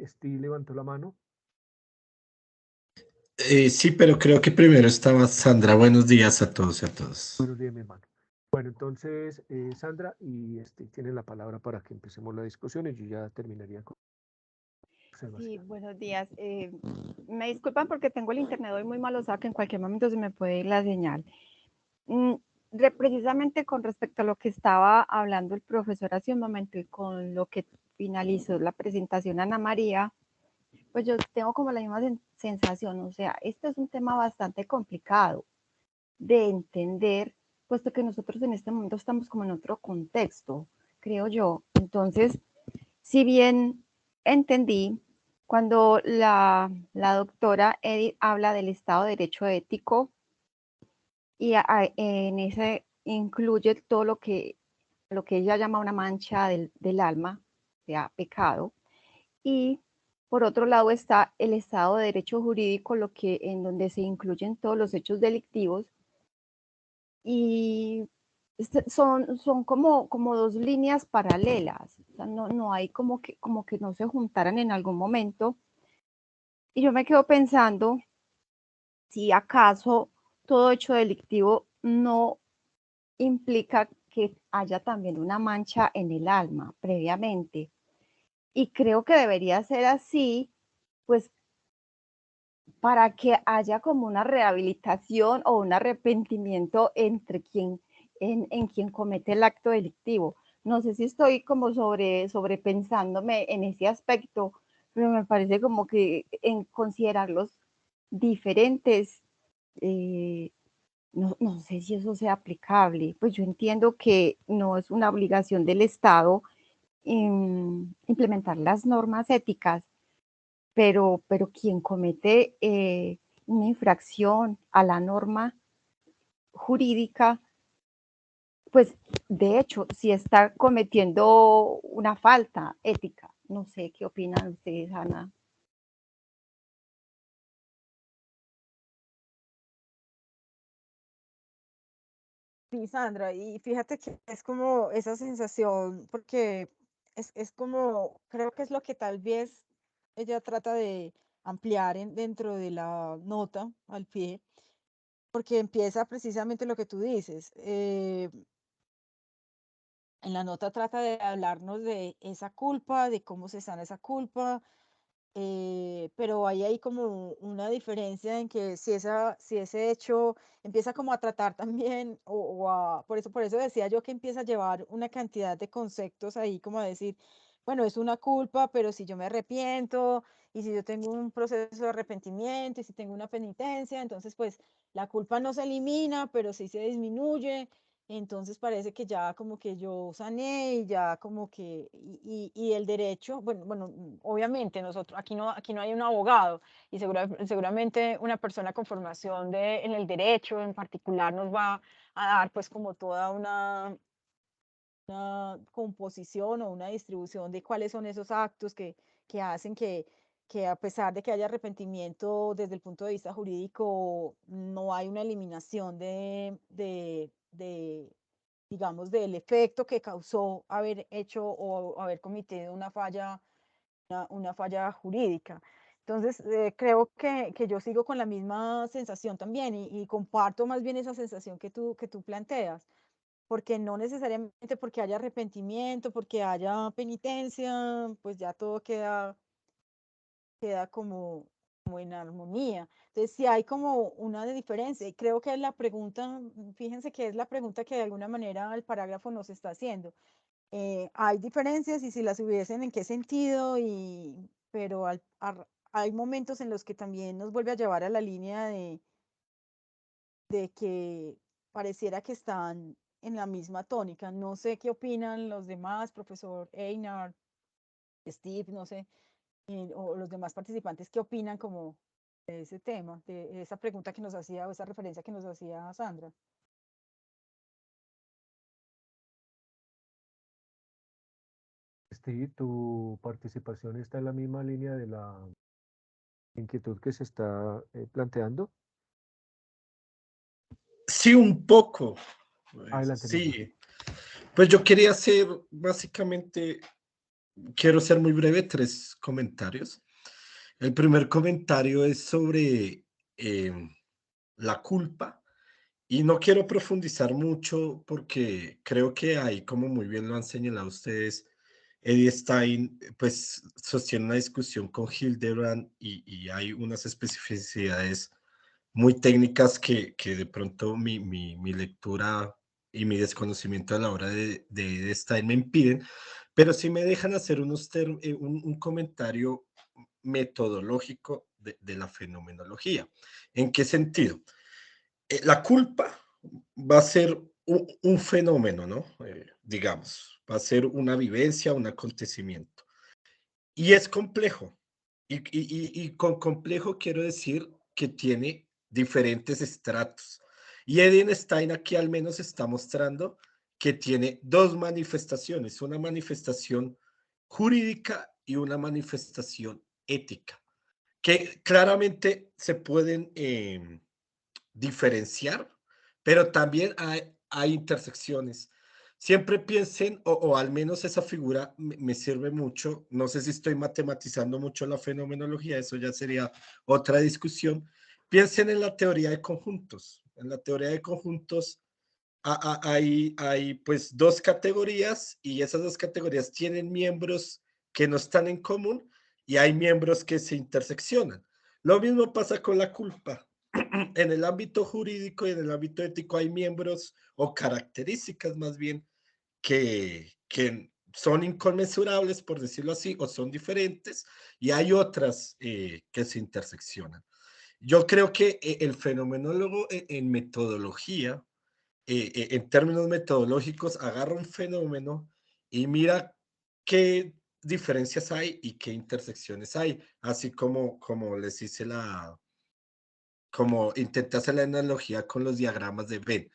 Speaker 1: Steve levantó la mano.
Speaker 3: Sí, pero creo que primero estaba Sandra. Buenos días a todos y a todas.
Speaker 1: Buenos días, mi hermano. Bueno, entonces, Sandra y tienen la palabra para que empecemos la discusión y yo ya terminaría con
Speaker 4: Sí,
Speaker 1: observación.
Speaker 4: buenos días. Me disculpan porque tengo el internet hoy muy malo, o sea que en cualquier momento se me puede ir la señal. Mm, Precisamente con respecto a lo que estaba hablando el profesor hace un momento y con lo que finalizó la presentación Ana María, pues yo tengo como la misma sensación, o sea, este es un tema bastante complicado de entender, puesto que nosotros en este momento estamos como en otro contexto, creo yo. Entonces, si bien entendí, cuando la doctora Edith habla del Estado de Derecho ético y en ese incluye todo lo que ella llama una mancha del alma, o sea, pecado, y por otro lado está el Estado de Derecho jurídico, en donde se incluyen todos los hechos delictivos y son como dos líneas paralelas, o sea, no hay como que no se juntaran en algún momento. Y yo me quedo pensando si acaso todo hecho delictivo no implica que haya también una mancha en el alma previamente. Y creo que debería ser así, pues para que haya como una rehabilitación o un arrepentimiento en quien comete el acto delictivo. No sé si estoy como sobrepensándome en ese aspecto, pero me parece como que en considerarlos diferentes, no sé si eso sea aplicable. Pues yo entiendo que no es una obligación del Estado implementar las normas éticas, pero quien comete una infracción a la norma jurídica, pues de hecho, si está cometiendo una falta ética. No sé qué opinan ustedes, Ana.
Speaker 2: Sí, Sandra, y fíjate que es como esa sensación, porque es como, creo que es lo que tal vez ella trata de ampliar dentro de la nota al pie, porque empieza precisamente lo que tú dices. En la nota trata de hablarnos de esa culpa, de cómo se sana esa culpa, pero hay como una diferencia en que si ese hecho empieza como a tratar también, por eso decía yo que empieza a llevar una cantidad de conceptos ahí, como a decir, bueno, es una culpa, pero si yo me arrepiento, y si yo tengo un proceso de arrepentimiento, y si tengo una penitencia, entonces pues la culpa no se elimina, pero sí se disminuye. Entonces parece que ya como que yo sané y ya como que, y el derecho, bueno, obviamente nosotros, aquí no hay un abogado y seguramente una persona con formación en el derecho en particular nos va a dar pues como toda una composición o una distribución de cuáles son esos actos que hacen que a pesar de que haya arrepentimiento desde el punto de vista jurídico, no hay una eliminación digamos, del efecto que causó haber hecho o haber cometido una falla jurídica. Entonces, creo que yo sigo con la misma sensación también y comparto más bien esa sensación que tú planteas, porque no necesariamente porque haya arrepentimiento, porque haya penitencia, pues ya todo queda como en armonía. Entonces, sí hay como una diferencia y creo que es la pregunta, fíjense que es la pregunta que de alguna manera el parágrafo nos está haciendo. Hay diferencias y si las hubiesen, ¿en qué sentido? Pero hay momentos en los que también nos vuelve a llevar a la línea de que pareciera que están en la misma tónica. No sé qué opinan los demás, profesor Einar, Steve, no sé, o los demás participantes, qué opinan como de ese tema, de esa pregunta que nos hacía o esa referencia que nos hacía Sandra.
Speaker 1: Steve, tu participación está en la misma línea de la inquietud que se está planteando.
Speaker 3: Sí, un poco.
Speaker 1: Adelante, Miguel.
Speaker 3: Sí. Pues yo quería hacer, básicamente, quiero ser muy breve, 3 comentarios. El primer comentario es sobre la culpa. Y no quiero profundizar mucho porque creo que ahí, como muy bien lo han señalado ustedes, Eddie Stein pues sostiene una discusión con Hildebrand y hay unas especificidades muy técnicas que de pronto mi lectura y mi desconocimiento a la hora de Eddie Stein me impiden, pero sí me dejan hacer un comentario metodológico de la fenomenología. ¿En qué sentido? La culpa va a ser un fenómeno, ¿no? Digamos, va a ser una vivencia, un acontecimiento. Y es complejo. Y con complejo quiero decir que tiene diferentes estratos. Y Edenstein aquí al menos está mostrando que tiene 2 manifestaciones, una manifestación jurídica y una manifestación ética, que claramente se pueden diferenciar, pero también hay intersecciones. Siempre piensen, o al menos esa figura me sirve mucho, no sé si estoy matematizando mucho la fenomenología, eso ya sería otra discusión. Piensen en la teoría de conjuntos. En la teoría de conjuntos hay pues 2 categorías y esas 2 categorías tienen miembros que no están en común y hay miembros que se interseccionan. Lo mismo pasa con la culpa. En el ámbito jurídico y en el ámbito ético hay miembros o características más bien que son inconmensurables, por decirlo así, o son diferentes, y hay otras que se interseccionan. Yo creo que el fenomenólogo en metodología, en términos metodológicos, agarra un fenómeno y mira qué diferencias hay y qué intersecciones hay, así como les hice como intenté hacer la analogía con los diagramas de Venn.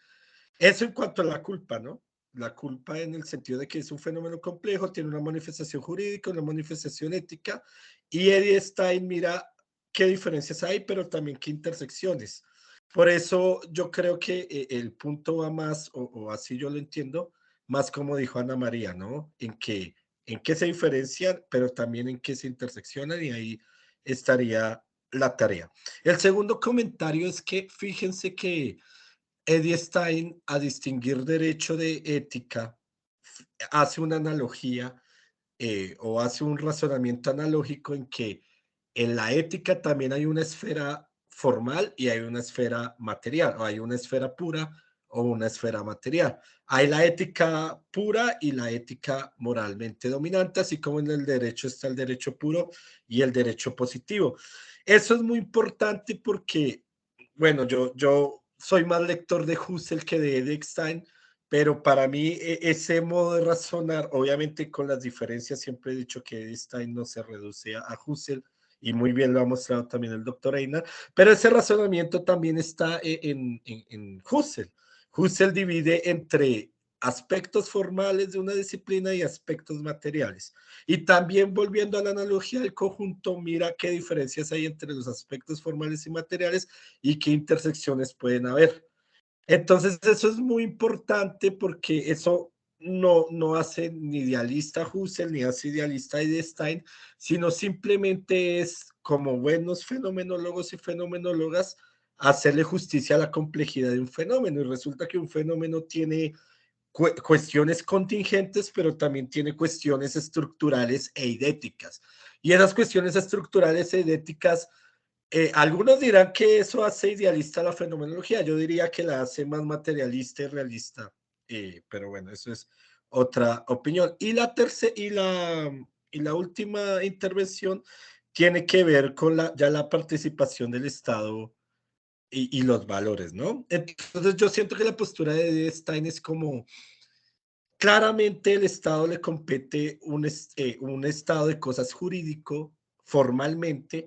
Speaker 3: Eso en cuanto a la culpa, ¿no? La culpa en el sentido de que es un fenómeno complejo, tiene una manifestación jurídica, una manifestación ética, y Eddie Stein mira qué diferencias hay, pero también qué intersecciones. Por eso yo creo que el punto va más, o así yo lo entiendo, más como dijo Ana María, ¿no? En qué se diferencian, pero también en qué se interseccionan, y ahí estaría la tarea. El segundo comentario es que fíjense que Eddie Stein, a distinguir derecho de ética, hace una analogía o hace un razonamiento analógico en que en la ética también hay una esfera formal y hay una esfera material, o hay una esfera pura o una esfera material. Hay la ética pura y la ética moralmente dominante, así como en el derecho está el derecho puro y el derecho positivo. Eso es muy importante porque, bueno, yo soy más lector de Husserl que de Edelstein, pero para mí ese modo de razonar, obviamente con las diferencias, siempre he dicho que Edelstein no se reduce a Husserl, y muy bien lo ha mostrado también el doctor Einar, pero ese razonamiento también está en Husserl. Husserl divide entre aspectos formales de una disciplina y aspectos materiales. Y también volviendo a la analogía del conjunto, mira qué diferencias hay entre los aspectos formales y materiales y qué intersecciones pueden haber. Entonces eso es muy importante porque eso no hace ni idealista Husserl ni hace idealista Edelstein, sino simplemente es como buenos fenomenólogos y fenomenólogas hacerle justicia a la complejidad de un fenómeno, y resulta que un fenómeno tiene cuestiones contingentes, pero también tiene cuestiones estructurales e idéticas. Y esas cuestiones estructurales e idéticas, algunos dirán que eso hace idealista la fenomenología, yo diría que la hace más materialista y realista, pero bueno, eso es otra opinión. Y la tercera y la última intervención tiene que ver con ya la participación del Estado y los valores, ¿no? Entonces yo siento que la postura de Stein es como, claramente el Estado le compete un estado de cosas jurídico formalmente,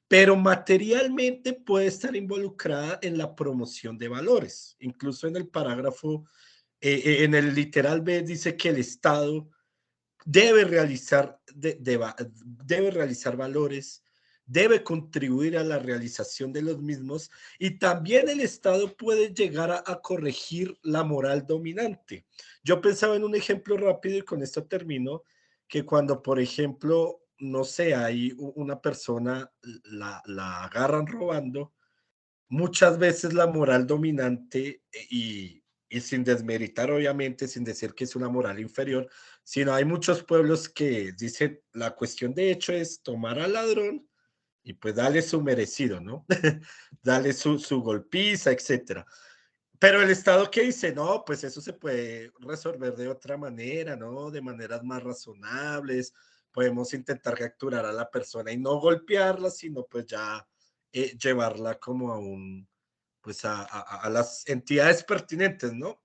Speaker 3: pero materialmente puede estar involucrada en la promoción de valores. Incluso en el parágrafo, en el literal B dice que el Estado debe realizar, debe realizar valores, debe contribuir a la realización de los mismos y también el Estado puede llegar a corregir la moral dominante. Yo pensaba en un ejemplo rápido y con esto termino, que cuando, por ejemplo, no sé, hay una persona, la agarran robando, muchas veces la moral dominante y sin desmeritar, obviamente, sin decir que es una moral inferior, sino hay muchos pueblos que dicen la cuestión de hecho es tomar al ladrón y pues darle su merecido, ¿no? Darle su golpiza, etcétera. Pero el Estado que dice, no, pues eso se puede resolver de otra manera, ¿no? De maneras más razonables, podemos intentar capturar a la persona y no golpearla, sino pues ya llevarla como a pues a las entidades pertinentes, ¿no?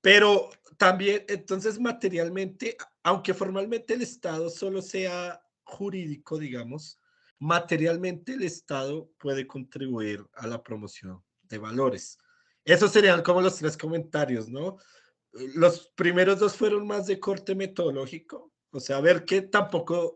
Speaker 3: Pero también, entonces, materialmente, aunque formalmente el Estado solo sea jurídico, digamos, materialmente el Estado puede contribuir a la promoción de valores. Esos serían como los tres comentarios, ¿no? Los primeros dos fueron más de corte metodológico, o sea, ver que tampoco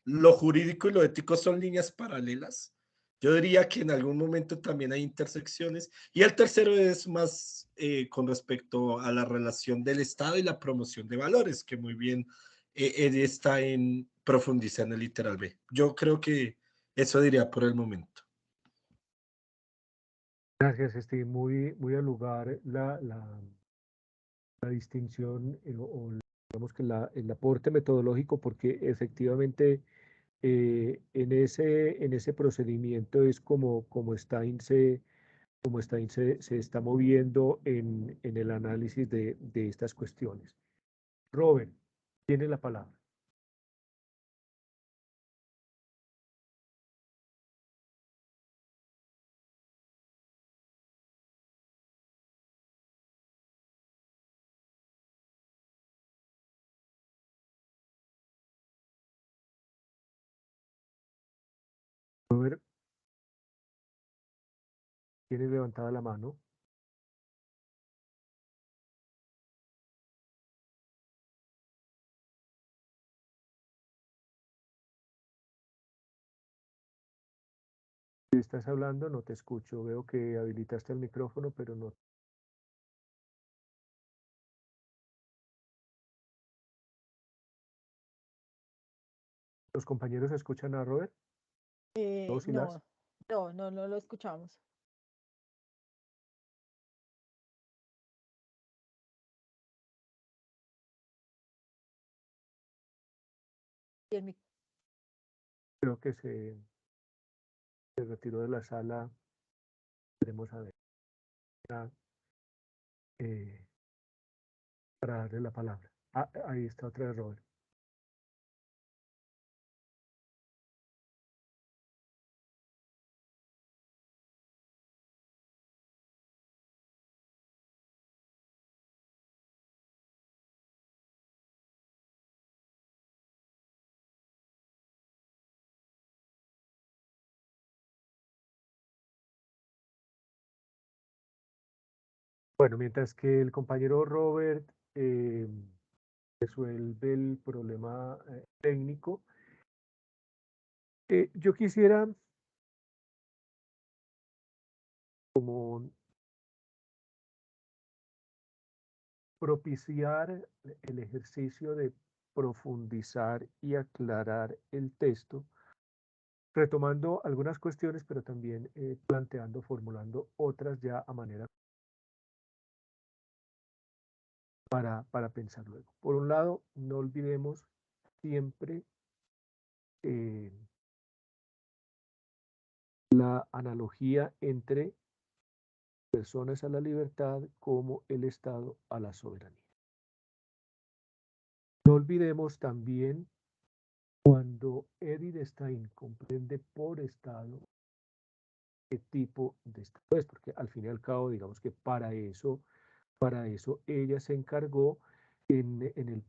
Speaker 3: lo jurídico y lo ético son líneas paralelas. Yo diría que en algún momento también hay intersecciones. Y el tercero es más con respecto a la relación del Estado y la promoción de valores, que muy bien está en profundizar en el literal B. Yo creo que eso diría por el momento.
Speaker 1: Gracias, Steve. Muy al lugar la distinción o digamos que el aporte metodológico, porque efectivamente en ese procedimiento es como Stein se está moviendo en el análisis de estas cuestiones. Robert, tiene la palabra. Robert, tiene levantada la mano. Si estás hablando, no te escucho. Veo que habilitaste el micrófono, pero no. ¿Los compañeros escuchan a Robert? ¿Los y las?
Speaker 2: No lo escuchamos. Y
Speaker 1: Creo que se retiró de la sala. Queremos saber eh, para darle la palabra. Ah, ahí está otra vez Robert. Bueno, mientras que el compañero Robert resuelve el problema técnico, yo quisiera como propiciar el ejercicio de profundizar y aclarar el texto, retomando algunas cuestiones, pero también planteando, formulando otras ya a manera para pensar luego. Por un lado, no olvidemos siempre la analogía entre personas a la libertad como el Estado a la soberanía. No olvidemos también cuando Edith Stein comprende por estado qué tipo de estado es, porque al fin y al cabo, digamos que para eso ella se encargó en el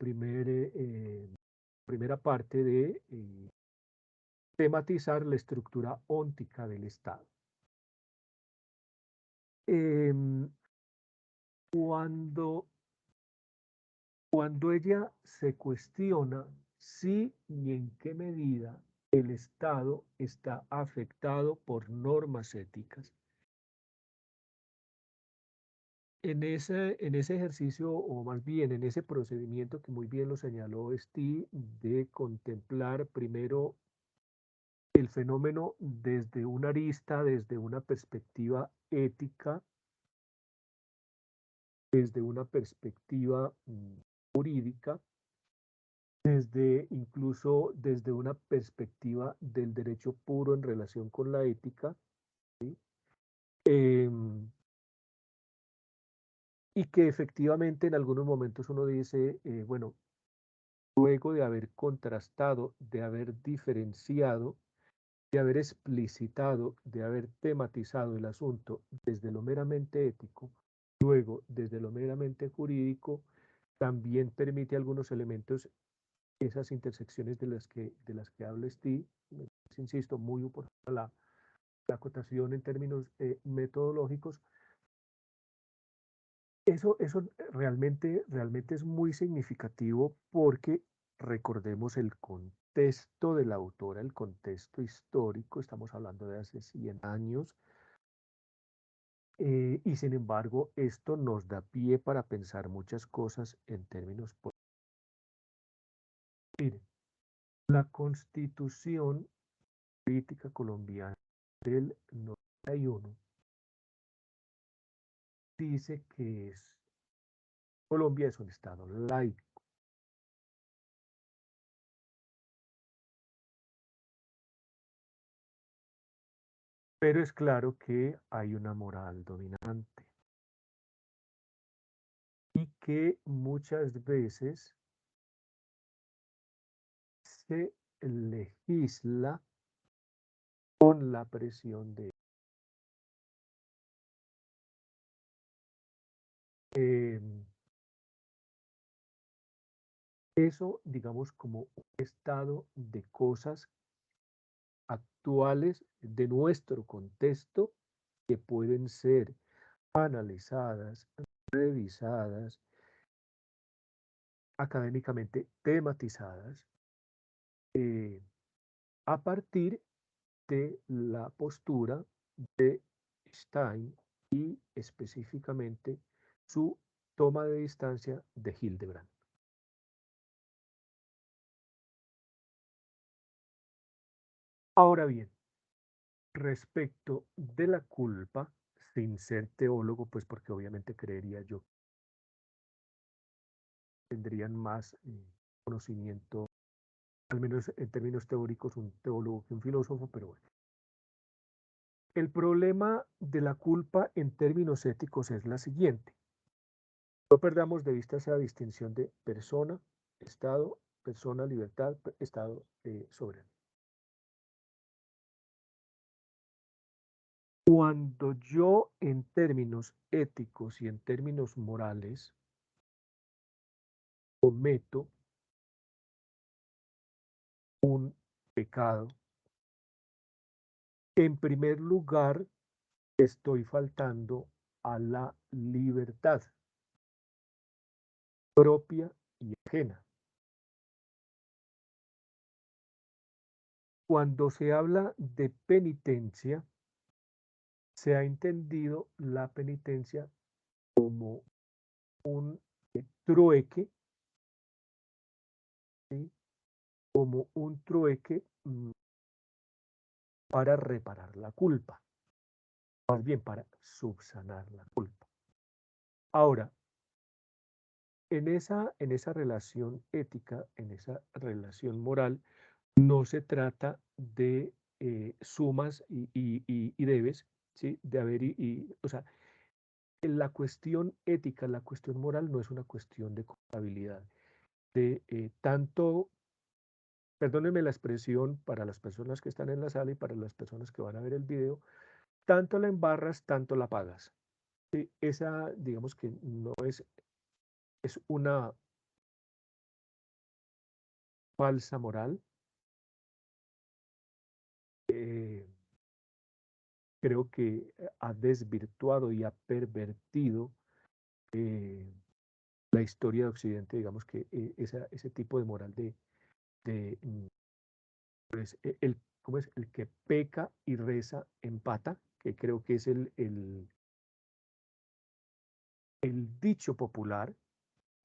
Speaker 1: primera parte de tematizar la estructura óntica del estado. Cuando ella se cuestiona si y en qué medida el Estado está afectado por normas éticas, en ese ejercicio, o más bien en ese procedimiento que muy bien lo señaló Steve, de contemplar primero el fenómeno desde una arista, desde una perspectiva ética, desde una perspectiva jurídica, incluso desde una perspectiva del derecho puro en relación con la ética, ¿sí? Y que efectivamente en algunos momentos uno dice, bueno, luego de haber contrastado, de haber diferenciado, de haber explicitado, de haber tematizado el asunto desde lo meramente ético, luego desde lo meramente jurídico, también permite algunos elementos, esas intersecciones de las que habla Steve, insisto, muy oportuna la acotación en términos metodológicos. Eso realmente es muy significativo porque recordemos el contexto de la autora, el contexto histórico, estamos hablando de hace 100 años, y sin embargo esto nos da pie para pensar muchas cosas en términos políticos. Miren, la Constitución Política Colombiana del 91 dice que Colombia es un estado laico. Pero es claro que hay una moral dominante y que muchas veces se legisla con la presión de eso, digamos, como un estado de cosas actuales de nuestro contexto que pueden ser analizadas, revisadas, académicamente tematizadas, a partir de la postura de Stein y específicamente su toma de distancia de Hildebrand. Ahora bien, respecto de la culpa, sin ser teólogo, pues porque obviamente creería yo tendrían más conocimiento, al menos en términos teóricos, un teólogo que un filósofo, pero bueno. El problema de la culpa en términos éticos es la siguiente. No perdamos de vista esa distinción de persona, Estado, persona, libertad, Estado soberano. Cuando yo en términos éticos y en términos morales cometo un pecado, en primer lugar estoy faltando a la libertad propia y ajena. Cuando se habla de penitencia, se ha entendido la penitencia como un trueque, ¿sí? Como un trueque para reparar la culpa, más bien para subsanar la culpa. Ahora, en esa relación ética, en esa relación moral, no se trata de sumas y debes, ¿sí? De haber o sea, la cuestión ética, la cuestión moral no es una cuestión de contabilidad. de tanto, perdónenme la expresión para las personas que están en la sala y para las personas que van a ver el video, tanto la embarras, tanto la pagas. Sí, esa, digamos que no es una falsa moral. Creo que ha desvirtuado y ha pervertido la historia de Occidente, digamos que ese tipo de moral de pues, ¿cómo es? El que peca y reza empata, que creo que es el dicho popular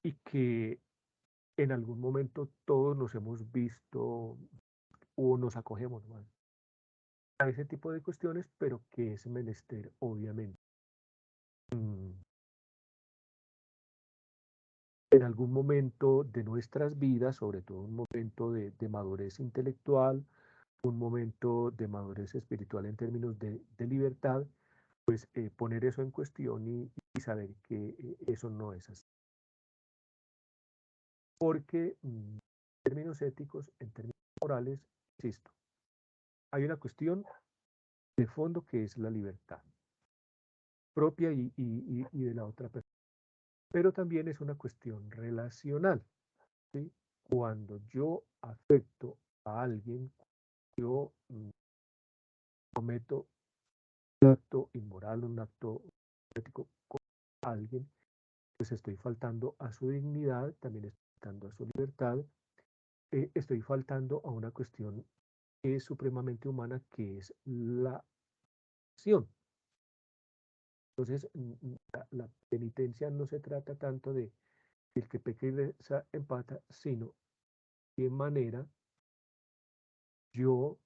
Speaker 1: y que en algún momento todos nos hemos visto o nos acogemos más a ese tipo de cuestiones, pero que es menester, obviamente. En algún momento de nuestras vidas, sobre todo un momento de madurez intelectual, un momento de madurez espiritual en términos de libertad, pues poner eso en cuestión y saber que eso no es así. Porque en términos éticos, en términos morales, insisto, hay una cuestión de fondo que es la libertad propia y de la otra persona. Pero también es una cuestión relacional, ¿sí? Cuando yo afecto a alguien, yo cometo un acto inmoral, un acto ético con alguien, pues estoy faltando a su dignidad, también estoy faltando a su libertad, estoy faltando a una cuestión que es supremamente humana, que es la acción. Entonces, la penitencia no se trata tanto de el que peca y reza empata, sino de qué manera yo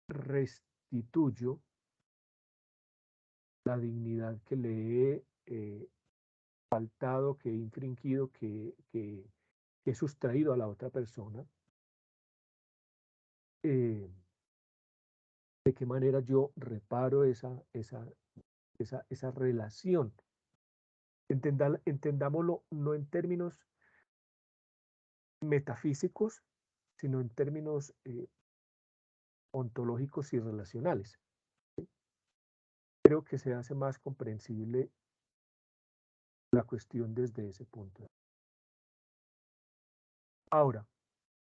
Speaker 1: restituyo la dignidad que le he faltado, que he infringido, que he sustraído a la otra persona. De qué manera yo reparo esa relación. Entendámoslo no en términos metafísicos, sino en términos ontológicos y relacionales. Creo que se hace más comprensible la cuestión desde ese punto. Ahora,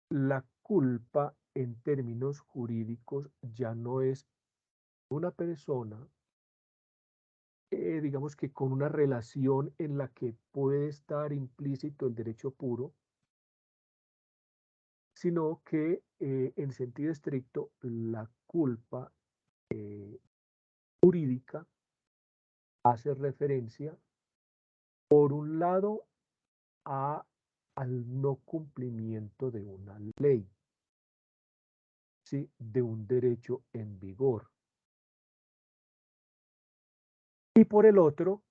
Speaker 1: la culpa en términos jurídicos ya no es una persona, digamos que con una relación en la que puede estar implícito el derecho puro, sino que en sentido estricto la culpa jurídica hace referencia, por un lado, al no cumplimiento de una ley, ¿sí? De un derecho en vigor. Y por el otro,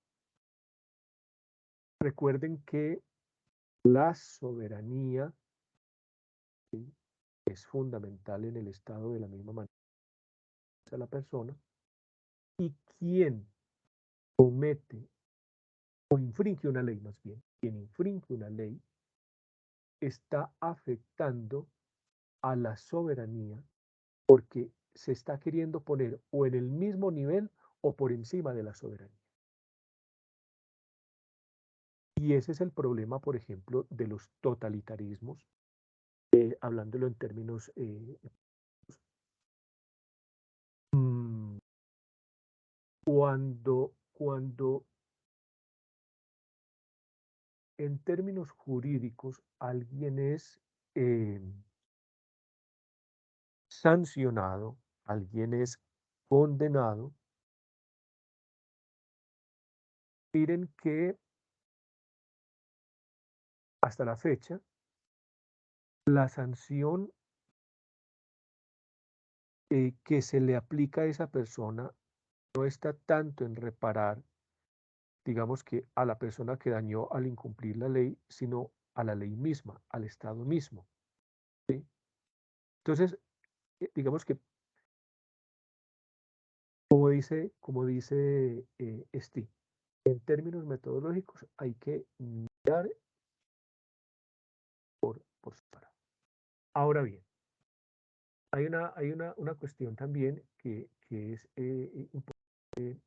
Speaker 1: recuerden que la soberanía, ¿sí?, es fundamental en el Estado de la misma manera a la persona, y quien comete o infringe una ley, más bien, quien infringe una ley está afectando a la soberanía porque se está queriendo poner o en el mismo nivel o por encima de la soberanía. Y ese es el problema, por ejemplo, de los totalitarismos, hablándolo en términos cuando en términos jurídicos alguien es sancionado, alguien es condenado, miren que hasta la fecha la sanción que se le aplica a esa persona no está tanto en reparar, digamos que a la persona que dañó al incumplir la ley, sino a la ley misma, al Estado mismo, ¿sí? Entonces, digamos que, como dice Steve, en términos metodológicos hay que mirar por separado. Ahora bien, hay una cuestión también que es importante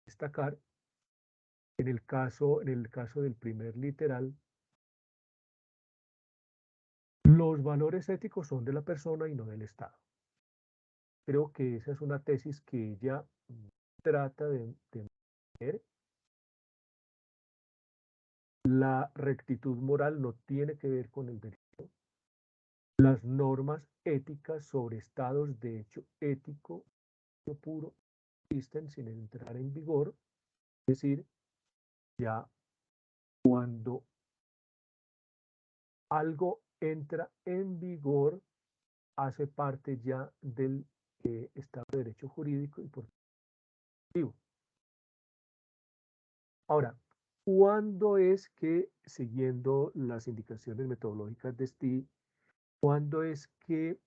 Speaker 1: destacar. En el caso del primer literal, los valores éticos son de la persona y no del Estado. Creo que esa es una tesis que ella trata de mantener. La rectitud moral no tiene que ver con el derecho. Las normas éticas sobre estados de hecho ético puro existen sin entrar en vigor. Es decir, ya cuando algo entra en vigor, hace parte ya del Estado de Derecho jurídico y por tanto. Ahora, ¿cuándo es que, siguiendo las indicaciones metodológicas de STI, cuándo es que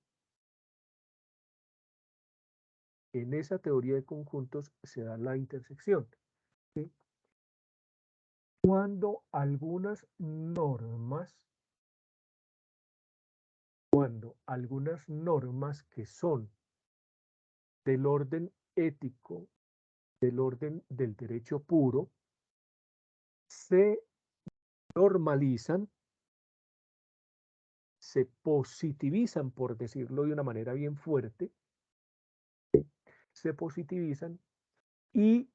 Speaker 1: en esa teoría de conjuntos se da la intersección? ¿Sí? Cuando algunas normas que son del orden ético, del orden del derecho puro, se normalizan, se positivizan, por decirlo de una manera bien fuerte, se positivizan y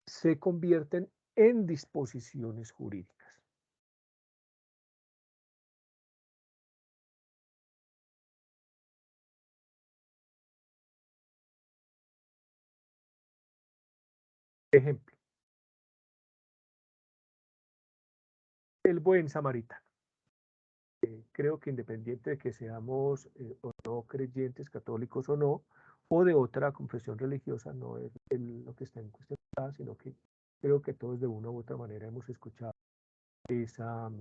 Speaker 1: se convierten en disposiciones jurídicas. Ejemplo, el buen samaritano. Creo que independiente de que seamos o no creyentes, católicos o no, o de otra confesión religiosa, no es lo que está en cuestión, sino que creo que todos de una u otra manera hemos escuchado esa...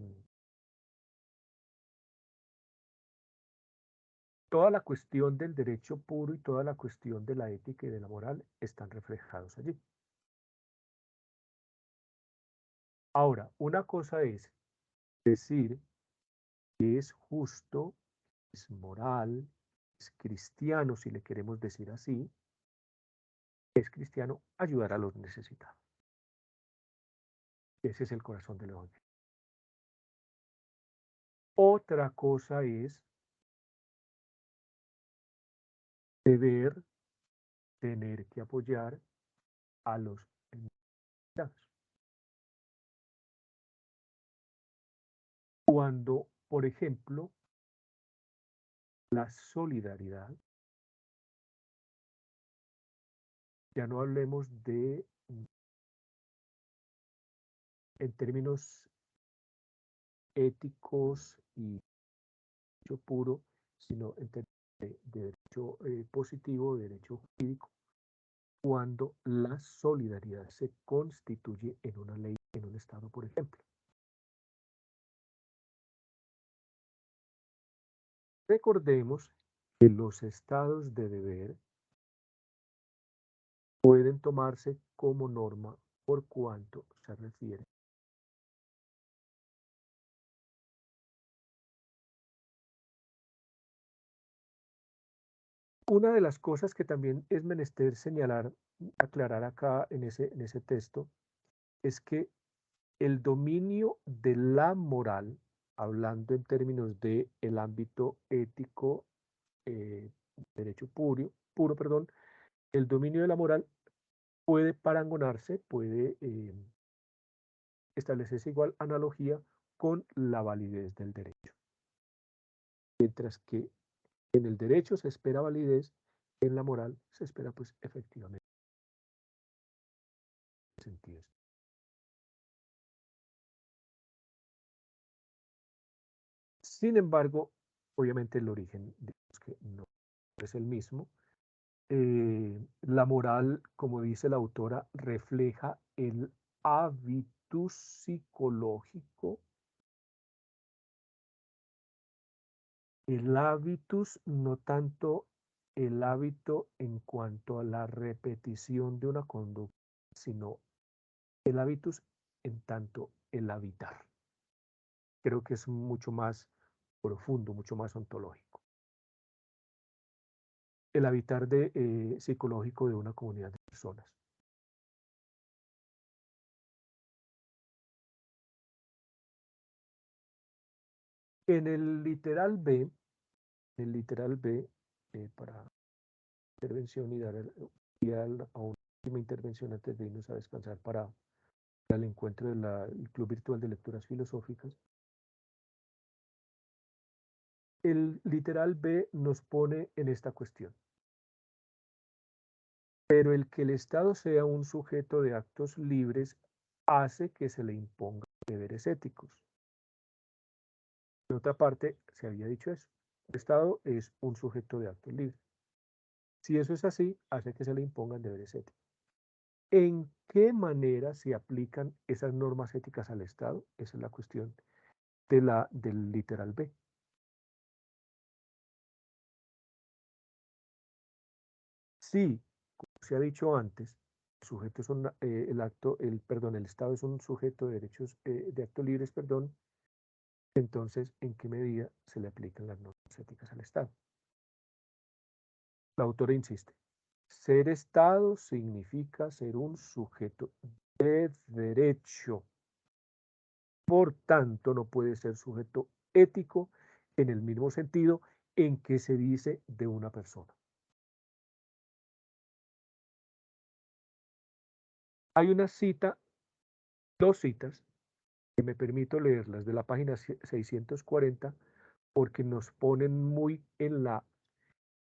Speaker 1: Toda la cuestión del derecho puro y toda la cuestión de la ética y de la moral están reflejados allí. Ahora, una cosa es decir que es justo, es moral, es cristiano, si le queremos decir así, es cristiano ayudar a los necesitados. Ese es el corazón del evangelio. Otra cosa es deber tener que apoyar a los necesitados. Cuando, por ejemplo, la solidaridad, ya no hablemos de, en términos éticos y derecho puro, sino en términos de derecho positivo, derecho jurídico, cuando la solidaridad se constituye en una ley, en un Estado, por ejemplo. Recordemos que los estados de deber pueden tomarse como norma por cuanto se refiere. Una de las cosas que también es menester señalar, aclarar acá en ese texto, es que el dominio de la moral, hablando en términos de el ámbito ético, derecho puro, perdón, el dominio de la moral puede parangonarse, puede establecerse igual analogía con la validez del derecho. Mientras que en el derecho se espera validez, en la moral se espera pues efectivamente sentido. Sin embargo, obviamente el origen, digamos que no es el mismo. La moral, como dice la autora, refleja el hábitus psicológico. El hábitus, no tanto el hábito en cuanto a la repetición de una conducta, sino el hábitus en tanto el habitar. creo que es mucho más profundo, mucho más ontológico. El habitar psicológico de una comunidad de personas. En el literal B, para intervención y dar a una última intervención antes de irnos a descansar para el encuentro del Club Virtual de Lecturas Filosóficas. El literal B nos pone en esta cuestión. Pero el que el Estado sea un sujeto de actos libres hace que se le impongan deberes éticos. En otra parte, se había dicho eso. El Estado es un sujeto de actos libres. Si eso es así, hace que se le impongan deberes éticos. ¿En qué manera se aplican esas normas éticas al Estado? Esa es la cuestión del literal B. Sí, como se ha dicho antes, el Estado es un sujeto de derechos de actos libres, entonces, ¿en qué medida se le aplican las normas éticas al Estado? La autora insiste, ser Estado significa ser un sujeto de derecho. Por tanto, no puede ser sujeto ético en el mismo sentido en que se dice de una persona. Hay una cita, dos citas, que me permito leerlas de la página 640, porque nos ponen muy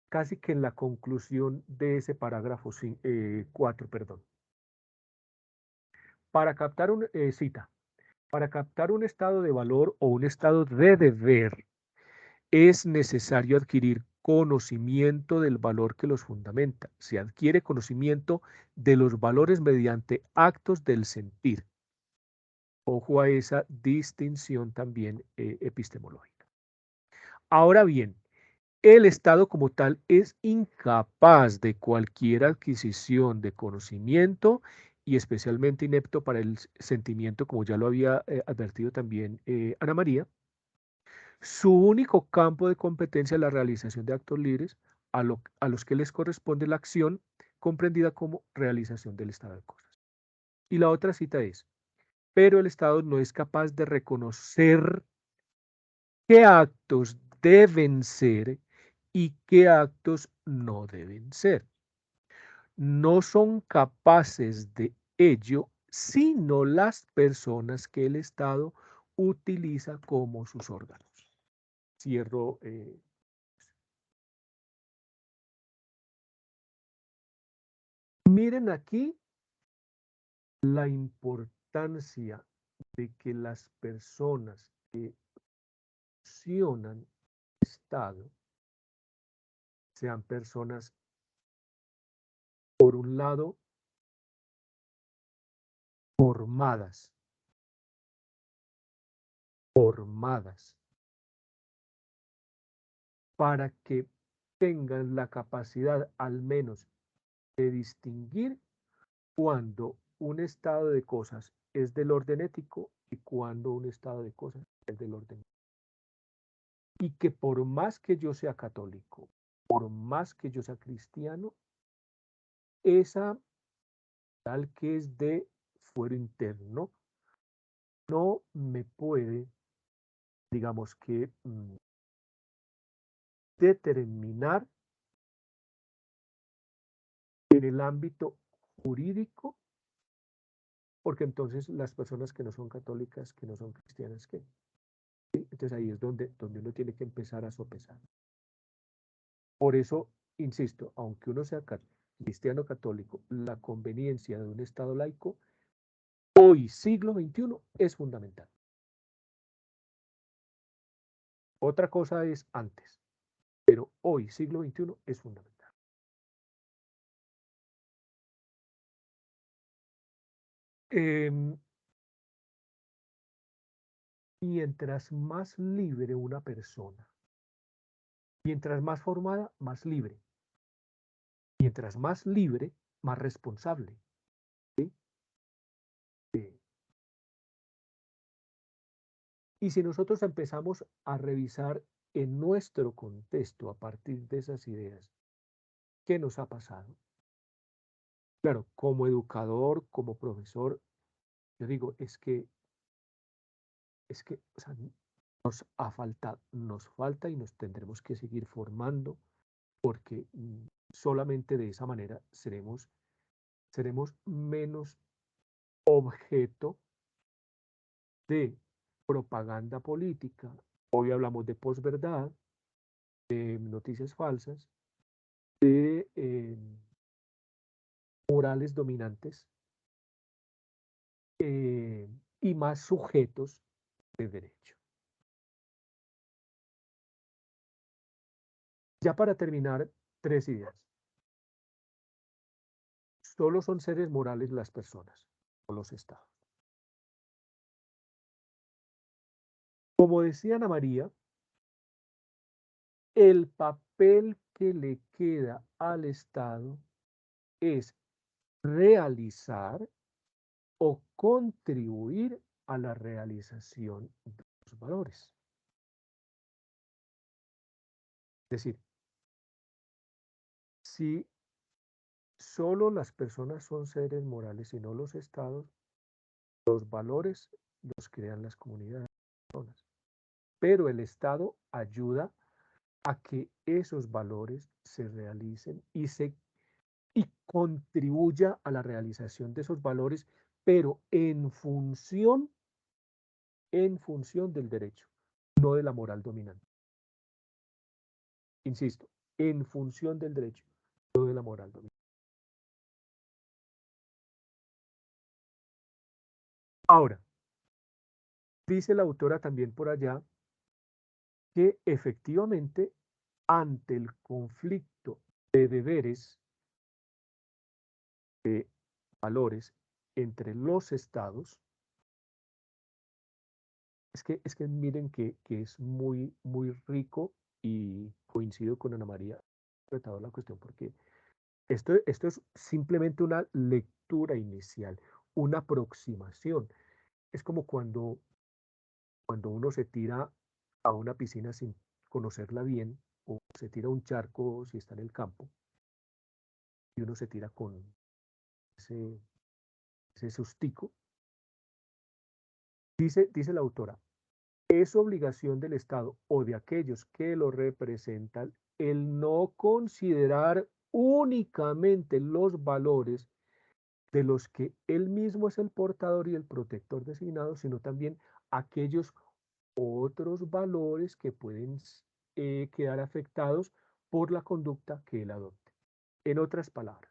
Speaker 1: casi que en la conclusión de ese parágrafo 4, perdón. Para captar para captar un estado de valor o un estado de deber, es necesario adquirir conocimiento del valor que los fundamenta. Se adquiere conocimiento de los valores mediante actos del sentir. Ojo a esa distinción también epistemológica. Ahora bien, el Estado como tal es incapaz de cualquier adquisición de conocimiento y especialmente inepto para el sentimiento, como ya lo había advertido también Ana María. Su único campo de competencia es la realización de actos libres a los que les corresponde la acción comprendida como realización del estado de cosas. Y la otra cita es, pero el Estado no es capaz de reconocer qué actos deben ser y qué actos no deben ser. No son capaces de ello sino las personas que el Estado utiliza como sus órganos. Cierro. Miren aquí la importancia de que las personas que funcionan Estado sean personas, por un lado, formadas, para que tengan la capacidad al menos de distinguir cuando un estado de cosas es del orden ético y cuando un estado de cosas es del orden. Y que por más que yo sea católico, por más que yo sea cristiano, esa tal que es de fuero interno no me puede, digamos que, determinar en el ámbito jurídico, porque entonces las personas que no son católicas, que no son cristianas, ¿qué? ¿Sí? Entonces ahí es donde uno tiene que empezar a sopesar. Por eso, insisto, aunque uno sea cristiano católico, la conveniencia de un Estado laico, hoy, siglo XXI, es fundamental. Otra cosa es antes, pero hoy, siglo XXI, es fundamental. Mientras más libre una persona, mientras más formada, más libre. Mientras más libre, más responsable. ¿Sí? Y si nosotros empezamos a revisar en nuestro contexto a partir de esas ideas, ¿qué nos ha pasado? Claro, como educador, como profesor, yo digo, o sea, nos falta y nos tendremos que seguir formando porque solamente de esa manera seremos menos objeto de propaganda política. Hoy hablamos de posverdad, de noticias falsas, de morales dominantes y más sujetos de derecho. Ya para terminar, 3 ideas. Solo son seres morales las personas o los estados. Como decía Ana María, el papel que le queda al Estado es realizar o contribuir a la realización de los valores. Es decir, si solo las personas son seres morales y no los estados, los valores los crean las comunidades, personas. Pero el Estado ayuda a que esos valores se realicen y contribuya a la realización de esos valores, pero en función del derecho, no de la moral dominante. Insisto, en función del derecho, no de la moral dominante. Ahora, dice la autora también por allá que efectivamente ante el conflicto de deberes, de valores entre los estados, es que miren que es muy, muy rico y coincido con Ana María, tratado la cuestión, porque esto es simplemente una lectura inicial, una aproximación. Es como cuando uno se tira a una piscina sin conocerla bien, o se tira a un charco si está en el campo, y uno se tira con ese sustico. Dice la autora, es obligación del Estado o de aquellos que lo representan el no considerar únicamente los valores de los que él mismo es el portador y el protector designado, sino también aquellos otros valores que pueden quedar afectados por la conducta que él adopte. En otras palabras,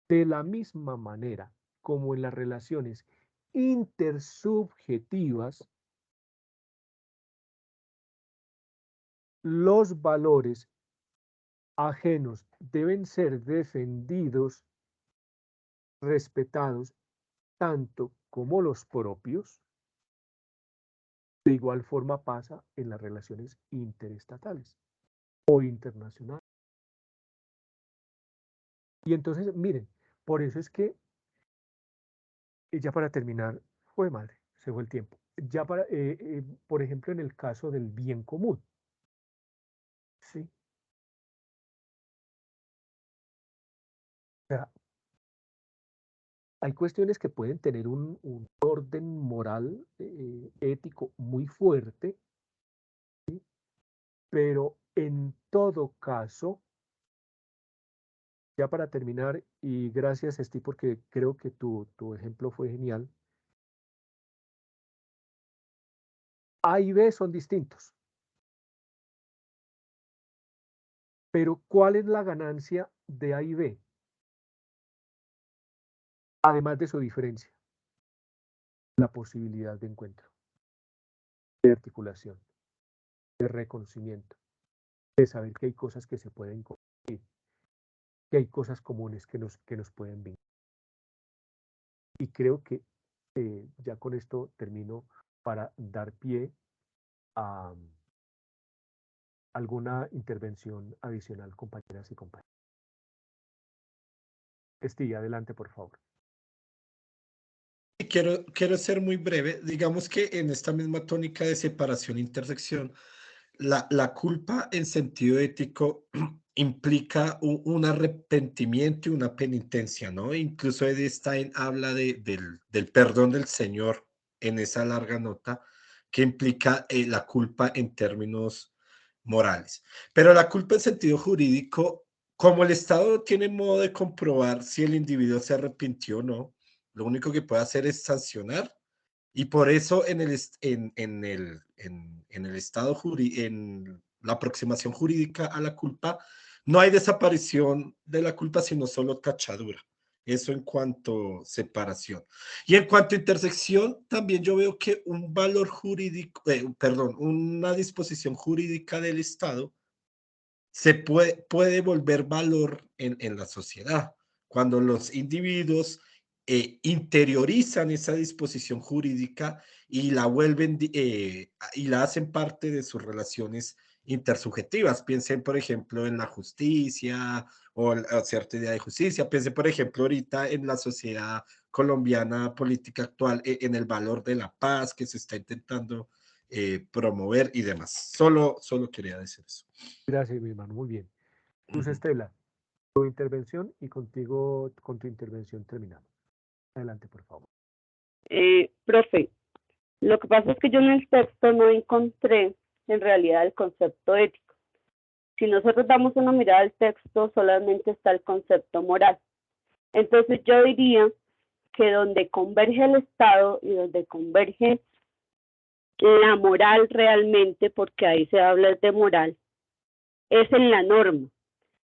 Speaker 1: de la misma manera como en las relaciones intersubjetivas, los valores ajenos deben ser defendidos, respetados, tanto como los propios. De igual forma pasa en las relaciones interestatales o internacionales. Y entonces, miren, por eso es que, ya para terminar, fue madre, se fue el tiempo. Ya por ejemplo, en el caso del bien común, ¿sí? O sea, hay cuestiones que pueden tener un orden moral, ético muy fuerte, ¿sí? Pero en todo caso, ya para terminar, y gracias Steve porque creo que tu ejemplo fue genial, A y B son distintos. Pero ¿cuál es la ganancia de A y B? Además de su diferencia, la posibilidad de encuentro, de articulación, de reconocimiento, de saber que hay cosas que se pueden compartir, que hay cosas comunes que nos pueden vincular. Y creo que ya con esto termino para dar pie a alguna intervención adicional, compañeras y compañeros. Steve, adelante, por favor.
Speaker 3: quiero ser muy breve. Digamos que en esta misma tónica de separación e intersección, la culpa en sentido ético implica un arrepentimiento y una penitencia, ¿no? Incluso Edith Stein habla del perdón del Señor en esa larga nota que implica la culpa en términos morales. Pero la culpa en sentido jurídico, como el Estado tiene modo de comprobar si el individuo se arrepintió o no, lo único que puede hacer es sancionar y por eso en el estado en la aproximación jurídica a la culpa, no hay desaparición de la culpa, sino solo tachadura. Eso en cuanto a separación. Y en cuanto a intersección, también yo veo que un valor jurídico, una disposición jurídica del Estado se puede volver valor en la sociedad. Cuando los individuos interiorizan esa disposición jurídica y la vuelven y la hacen parte de sus relaciones intersubjetivas. Piensen, por ejemplo, en la justicia o cierta idea de justicia. Piensen, por ejemplo, ahorita en la sociedad colombiana política actual, en el valor de la paz que se está intentando promover y demás. Solo quería decir eso.
Speaker 1: Gracias, mi hermano, muy bien. Luz Estela, tu intervención y contigo, con tu intervención terminamos. Adelante, por favor.
Speaker 5: Profe, lo que pasa es que yo en el texto no encontré en realidad el concepto ético. Si nosotros damos una mirada al texto, solamente está el concepto moral. Entonces yo diría que donde converge el Estado y donde converge la moral realmente, porque ahí se habla de moral, es en la norma.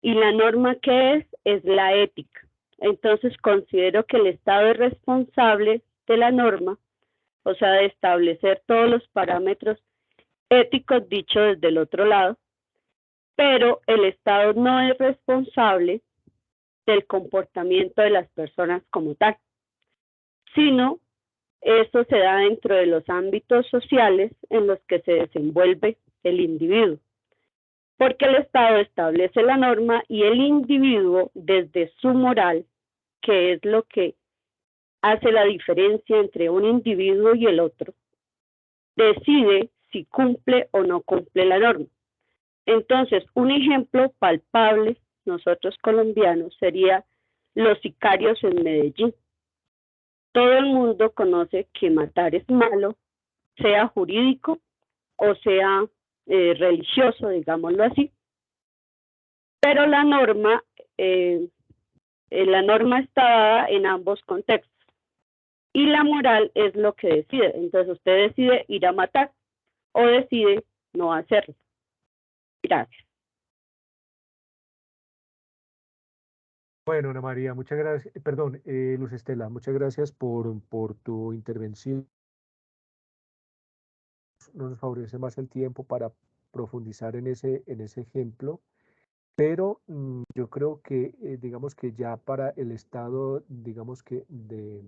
Speaker 5: ¿Y la norma qué es? Es la ética. Entonces considero que el Estado es responsable de la norma, o sea, de establecer todos los parámetros éticos dicho desde el otro lado, pero el Estado no es responsable del comportamiento de las personas como tal, sino eso se da dentro de los ámbitos sociales en los que se desenvuelve el individuo, porque el Estado establece la norma y el individuo desde su moral, que es lo que hace la diferencia entre un individuo y el otro, decide si cumple o no cumple la norma. Entonces, un ejemplo palpable, nosotros colombianos, sería los sicarios en Medellín. Todo el mundo conoce que matar es malo, sea jurídico o sea religioso, digámoslo así. Pero la norma está dada en ambos contextos. Y la moral es lo que decide. Entonces usted decide ir a matar o decide no hacerlo. Gracias.
Speaker 1: Bueno, Ana María, muchas gracias, perdón, Luz Estela, muchas gracias por tu intervención. Nos favorece más el tiempo para profundizar en ese ejemplo, pero yo creo que, digamos que ya para el Estado, digamos que de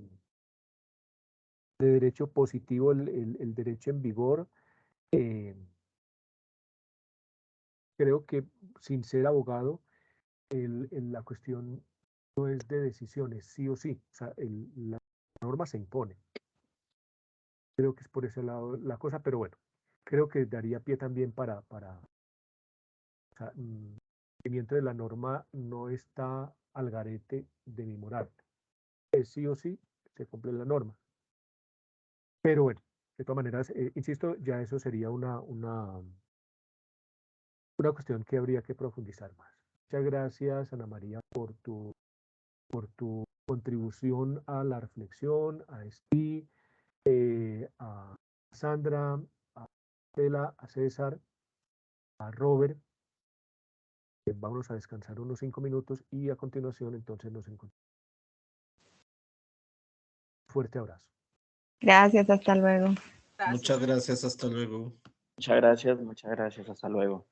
Speaker 1: derecho positivo, el derecho en vigor, creo que sin ser abogado, la cuestión no es de decisiones, sí o sí, o sea, la norma se impone. Creo que es por ese lado la cosa, pero bueno, creo que daría pie también para o sea, el cumplimiento de la norma no está al garete de mi moral. Es sí o sí, se cumple la norma. Pero bueno, de todas maneras, insisto, ya eso sería una cuestión que habría que profundizar más. Muchas gracias, Ana María, por tu contribución a la reflexión, a Steve, a Sandra, a Stella, a César, a Robert. Vamos a descansar unos 5 minutos y a continuación entonces nos encontramos. Fuerte abrazo.
Speaker 4: Gracias, hasta luego.
Speaker 3: Muchas gracias, hasta luego.
Speaker 6: Muchas gracias, hasta luego.